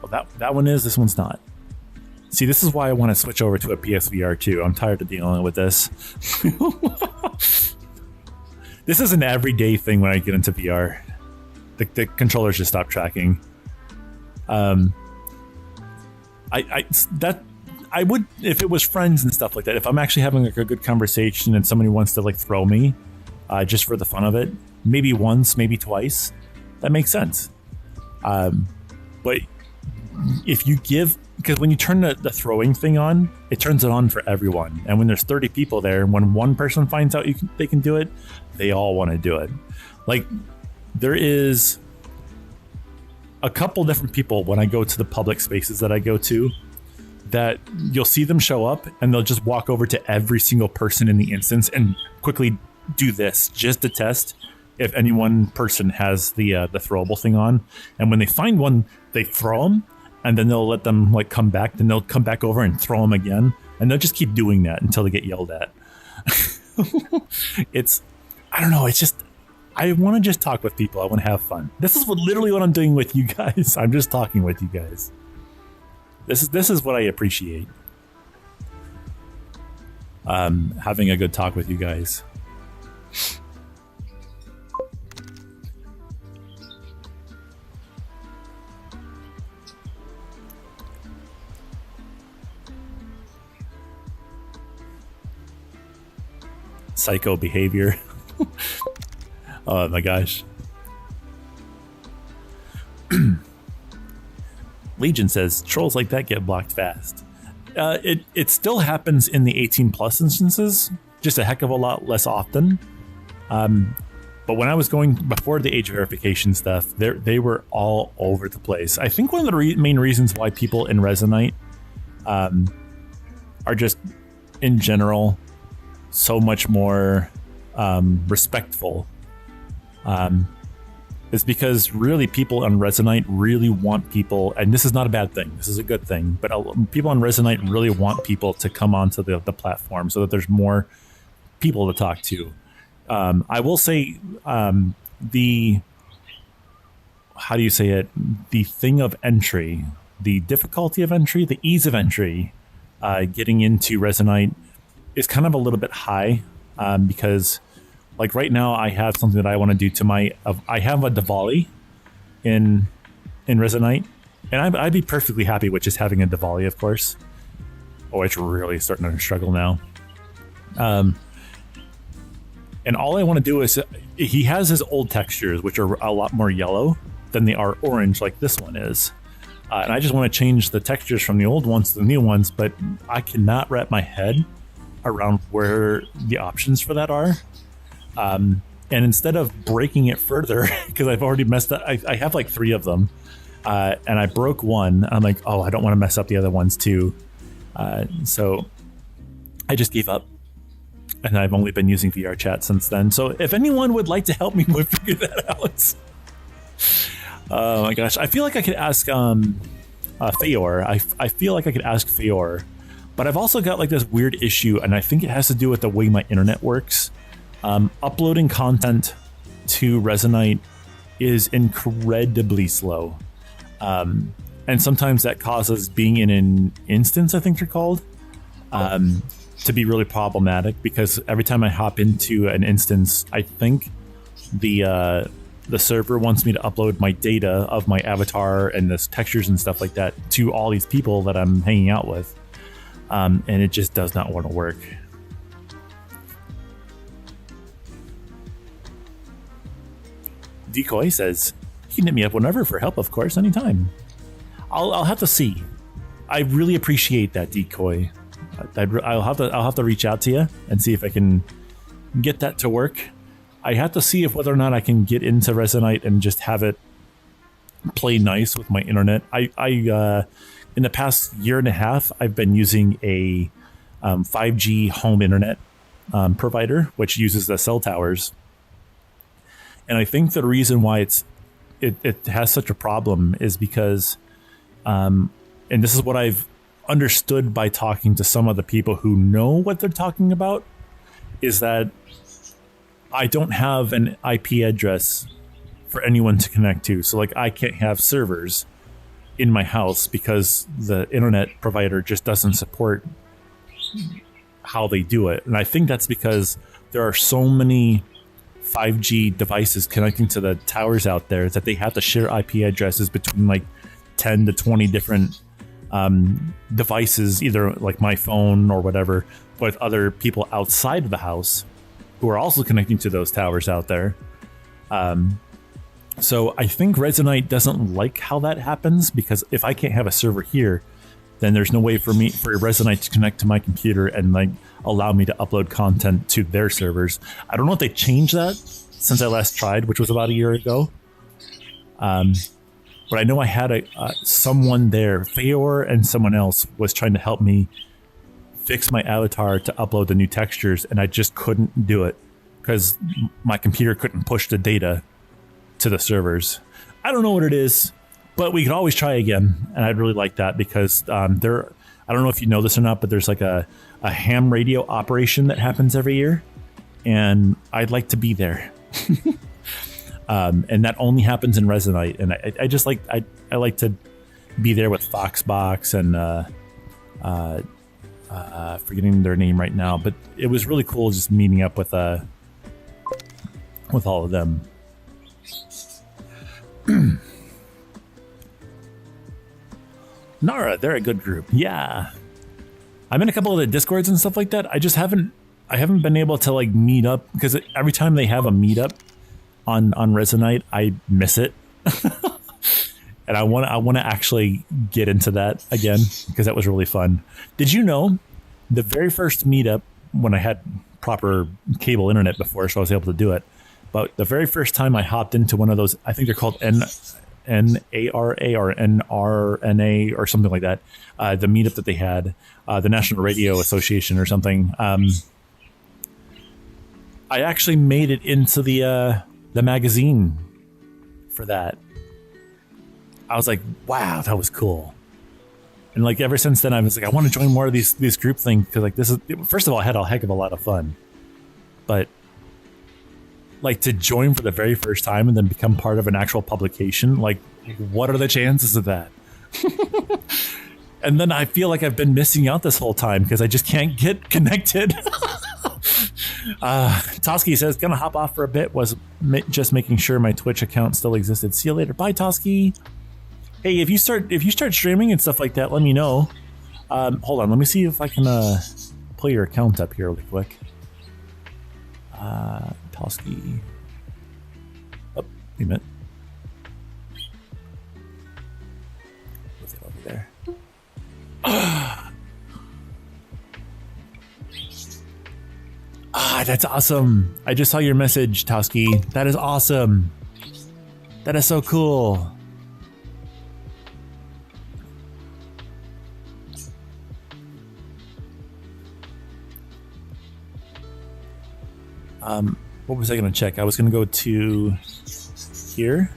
Well, that one is, this one's not. See, this is why I want to switch over to a PSVR 2. I'm tired of dealing with this. This is an everyday thing when I get into VR. The controllers just stop tracking. I would, if it was friends and stuff like that, if I'm actually having like a good conversation and somebody wants to like throw me just for the fun of it, maybe once, maybe twice, that makes sense. But if you give, because when you turn the throwing thing on, it turns it on for everyone. And when there's 30 people there, and when one person finds out they can do it, they all want to do it. Like, there is a couple different people when I go to the public spaces that I go to, that you'll see them show up and they'll just walk over to every single person in the instance and quickly do this just to test if any one person has the throwable thing on, and when they find one, they throw them, and then they'll let them like come back. Then they'll come back over and throw them again, and they'll just keep doing that until they get yelled at. I don't know. It's just I want to just talk with people. I want to have fun. This is literally what I'm doing with you guys. I'm just talking with you guys. This is what I appreciate. Having a good talk with you guys. Psycho behavior. Oh my gosh. Legion says trolls like that get blocked fast. It still happens in the 18 plus instances, just a heck of a lot less often. But when I was going before the age verification stuff, they were all over the place. I think one of the main reasons why people in Resonite are just in general so much more respectful is because really people on Resonite really want people, and this is not a bad thing, this is a good thing, but people on Resonite really want people to come onto the platform so that there's more people to talk to. I will say the how do you say it, the thing of entry, the difficulty of entry, the ease of entry, getting into Resonite is kind of a little bit high, because like right now I have something that I want to do to my I have a Diwali in Resonite, and I'd be perfectly happy with just having a Diwali, of course. Oh, it's really starting to struggle now. And all I want to do is, he has his old textures, which are a lot more yellow than they are orange like this one is. And I just want to change the textures from the old ones to the new ones, but I cannot wrap my head around where the options for that are. And instead of breaking it further, because I've already messed up, I have like 3 of them, and I broke one. I'm like, oh, I don't want to mess up the other ones too. So I just gave up, and I've only been using VR chat since then. So if anyone would like to help me figure that out, oh my gosh, I feel like I could ask Feyor. I feel like I could ask Feyor, but I've also got like this weird issue, and I think it has to do with the way my internet works. Uploading content to Resonite is incredibly slow. And sometimes that causes being in an instance, I think they're called, to be really problematic, because every time I hop into an instance, I think the server wants me to upload my data of my avatar and the textures and stuff like that to all these people that I'm hanging out with. And it just does not want to work. Decoy says, you can hit me up whenever for help, of course, anytime. I'll have to see. I really appreciate that, Decoy. I'll have to reach out to you and see if I can get that to work. I have to see if whether or not I can get into Resonite and just have it play nice with my internet. I in the past year and a half, I've been using a 5G home internet provider, which uses the cell towers. And I think the reason why it has such a problem is because, and this is what I've understood by talking to some of the people who know what they're talking about, is that I don't have an IP address for anyone to connect to. So like I can't have servers in my house because the internet provider just doesn't support how they do it. And I think that's because there are so many 5G devices connecting to the towers out there that they have to share IP addresses between like 10 to 20 different devices, either like my phone or whatever, with other people outside of the house who are also connecting to those towers out there. So I think Resonite doesn't like how that happens, because if I can't have a server here, then there's no way for Resonite to connect to my computer and like allow me to upload content to their servers. I don't know if they changed that since I last tried, which was about a year ago. But I know I had someone there, Feyor and someone else, was trying to help me fix my avatar to upload the new textures, and I just couldn't do it. because my computer couldn't push the data to the servers. I don't know what it is, but we could always try again, and I'd really like that because I don't know if you know this or not, but there's like a ham radio operation that happens every year, and I'd like to be there. And that only happens in Resonite, and I just like I like to be there with Foxbox and forgetting their name right now, but it was really cool just meeting up with all of them. Nara, they're a good group. Yeah, I'm in a couple of the Discords and stuff like that. I haven't been able to like meet up because every time they have a meetup on Resonite, I miss it. And I want to actually get into that again because that was really fun. Did you know the very first meetup when I had proper cable internet before, so I was able to do it, but the very first time I hopped into one of those, I think they're called NARA or NRNA or something like that, the meetup that they had, the National Radio Association or something. I actually made it into the magazine for that. I was like, wow, that was cool. And like ever since then, I was like, I want to join more of these group things because like this is, first of all, I had a heck of a lot of fun, but like to join for the very first time and then become part of an actual publication, like what are the chances of that? And then I feel like I've been missing out this whole time because I just can't get connected. Toski says, gonna hop off for a bit, was just making sure my Twitch account still existed. See you later. Bye, Toski. Hey, if you start streaming and stuff like that, let me know. Hold on, let me see if I can pull your account up here really quick. Toski. Oh, wait a minute. What's it over there? That's awesome. I just saw your message, Toski. That is awesome. That is so cool. What was I going to check? I was going to go to here.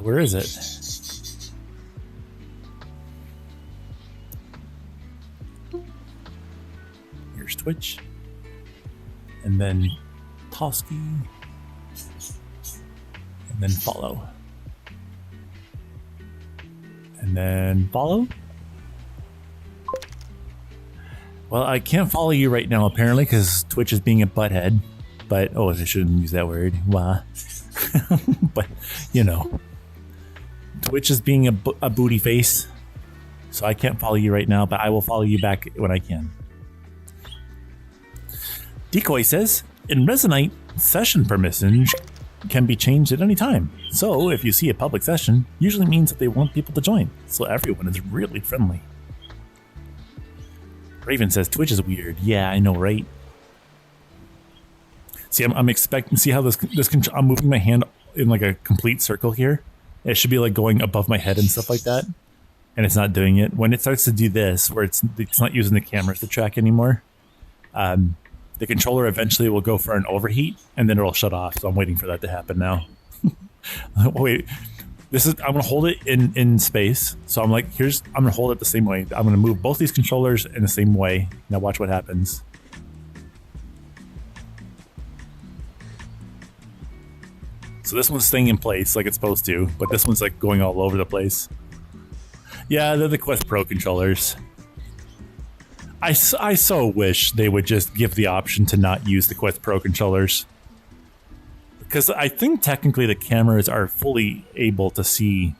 Where is it? Here's Twitch. And then Toski. And then follow. And then follow. Well, I can't follow you right now, apparently, because Twitch is being a butthead. But, oh, I shouldn't use that word. Wah. But, you know. Twitch is being a booty face. So I can't follow you right now, but I will follow you back when I can. Decoy says, in Resonite, session permissions can be changed at any time. So, if you see a public session, usually means that they want people to join. So everyone is really friendly. Raven says Twitch is weird. Yeah, I know, right? See, I'm expecting. See how this I'm moving my hand in like a complete circle here. It should be like going above my head and stuff like that, and it's not doing it. When it starts to do this, where it's not using the cameras to track anymore, the controller eventually will go for an overheat, and then it'll shut off. So I'm waiting for that to happen now. Wait. I'm gonna hold it in space. So I'm like, I'm gonna hold it the same way. I'm gonna move both these controllers in the same way. Now watch what happens. So this one's staying in place like it's supposed to, but this one's like going all over the place. Yeah, they're the Quest Pro controllers. I so wish they would just give the option to not use the Quest Pro controllers. Because I think technically the cameras are fully able to see,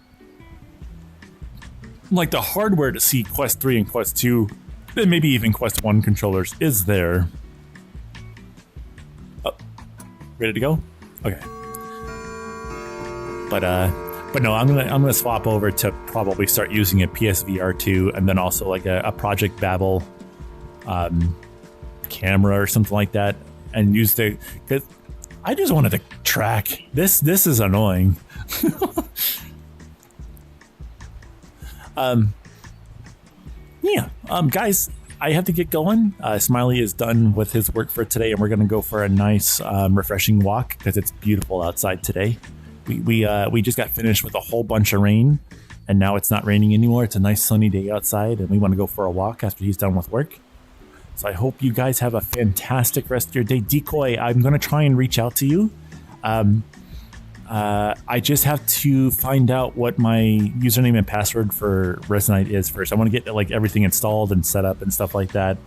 like the hardware to see Quest 3 and Quest 2, and maybe even Quest 1 controllers is there. Oh, ready to go? Okay. But no, I'm gonna swap over to probably start using a PSVR 2 and then also like a Project Babel camera or something like that, and use the. Cause I just wanted to track. This is annoying. Yeah. Guys, I have to get going. Smiley is done with his work for today, and we're going to go for a nice, refreshing walk because it's beautiful outside today. We just got finished with a whole bunch of rain, and now it's not raining anymore. It's a nice sunny day outside, and we want to go for a walk after he's done with work. So I hope you guys have a fantastic rest of your day. Decoy, I'm going to try and reach out to you. I just have to find out what my username and password for Resonite is first. I want to get like everything installed and set up and stuff like that,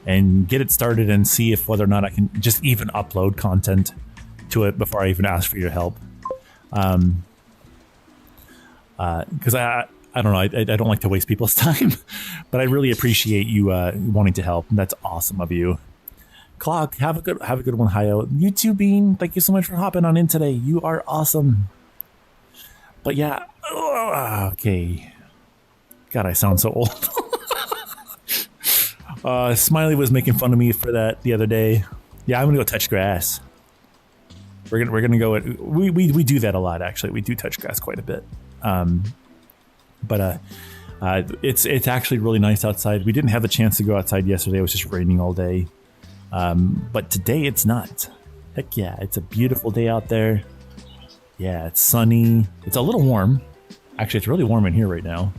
and get it started and see if whether or not I can just even upload content to it before I even ask for your help. Because I don't know, I don't like to waste people's time, but I really appreciate you wanting to help. That's awesome of you. Clock, have a good one, Hayo. You too, Bean. Thank you so much for hopping on in today. You are awesome. But yeah, okay. God, I sound so old. Smiley was making fun of me for that the other day. Yeah, I'm gonna go touch grass. We're gonna go. We do that a lot, actually. We do touch grass quite a bit. But it's actually really nice outside. We didn't have the chance to go outside yesterday. It was just raining all day. But today it's not. Heck yeah, it's a beautiful day out there. Yeah, it's sunny. It's a little warm. Actually, it's really warm in here right now.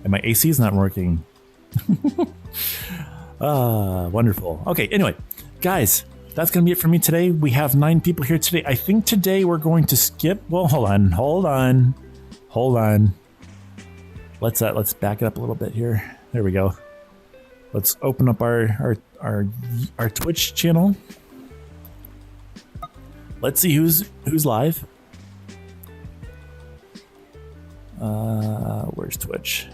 And my AC is not working. Wonderful. Okay, anyway, guys, that's going to be it for me today. We have 9 people here today. I think today we're going to skip. Well, hold on. Let's back it up a little bit here. There we go. Let's open up our Twitch channel. Let's see who's live. Where's Twitch?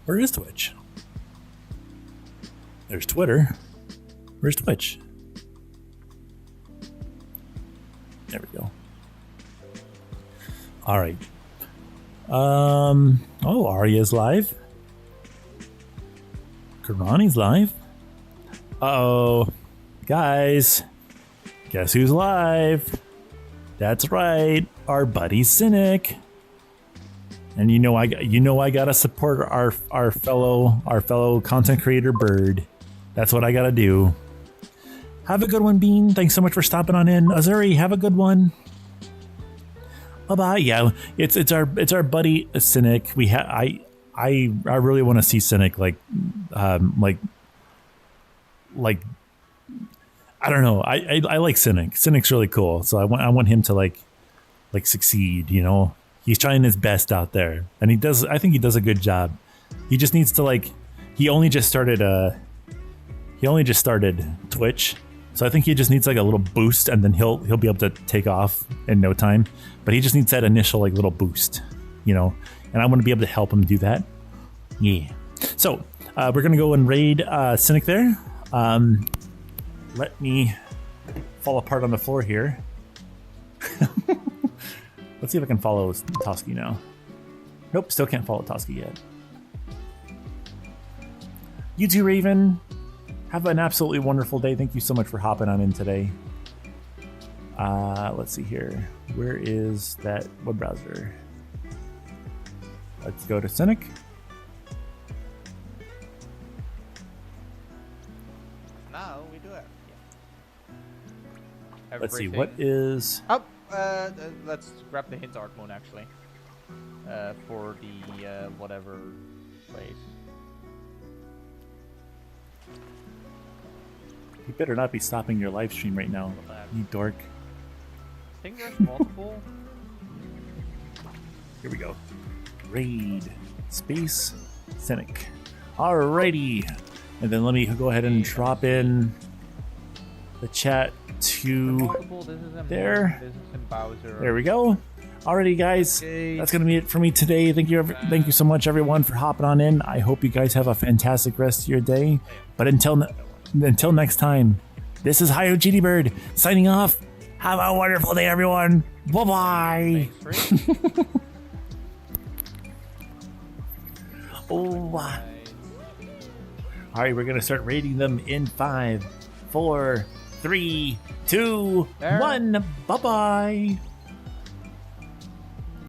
Where is Twitch? There's Twitter. Where's Twitch? There we go. All right. Oh, Arya's live. Karani's live. Uh-oh. Guys, guess who's live? That's right, our buddy Cynic. And you know I gotta support our fellow content creator Bird. That's what I gotta do. Have a good one, Bean. Thanks so much for stopping on in. Azuri, have a good one. Bye-bye. Yeah, it's our buddy Cynic. I really want to see Cynic like I don't know. I like Cynic. Cynic's really cool. So I want him to like succeed, you know. He's trying his best out there, and I think he does a good job. He just needs to he only just started Twitch. So I think he just needs like a little boost, and then he'll be able to take off in no time. But he just needs that initial like little boost, you know. And I want to be able to help him do that. Yeah. So we're gonna go and raid Cynic there. Let me fall apart on the floor here. Let's see if I can follow Toski now. Nope, still can't follow Toski yet. You too, Raven. Have an absolutely wonderful day. Thank you so much for hopping on in today. Let's see here. Where is that web browser? Let's go to Cynic. Now we do it. Yeah. Let's see, what is... Oh, let's grab the hint art mode actually. For the whatever place. You better not be stopping your live stream right now, you dork. I think there's multiple. Here we go. Raid Space Cynic. Alrighty. And then let me go ahead and drop in the chat to there. There we go. Alrighty, guys. That's gonna be it for me today. Thank you so much, everyone, for hopping on in. I hope you guys have a fantastic rest of your day. But until next time, this is Hayo GD Bird signing off. Have a wonderful day, everyone. Bye bye. All right, we're gonna start rating them in 5, 4, 3, 2, 1. Bye bye.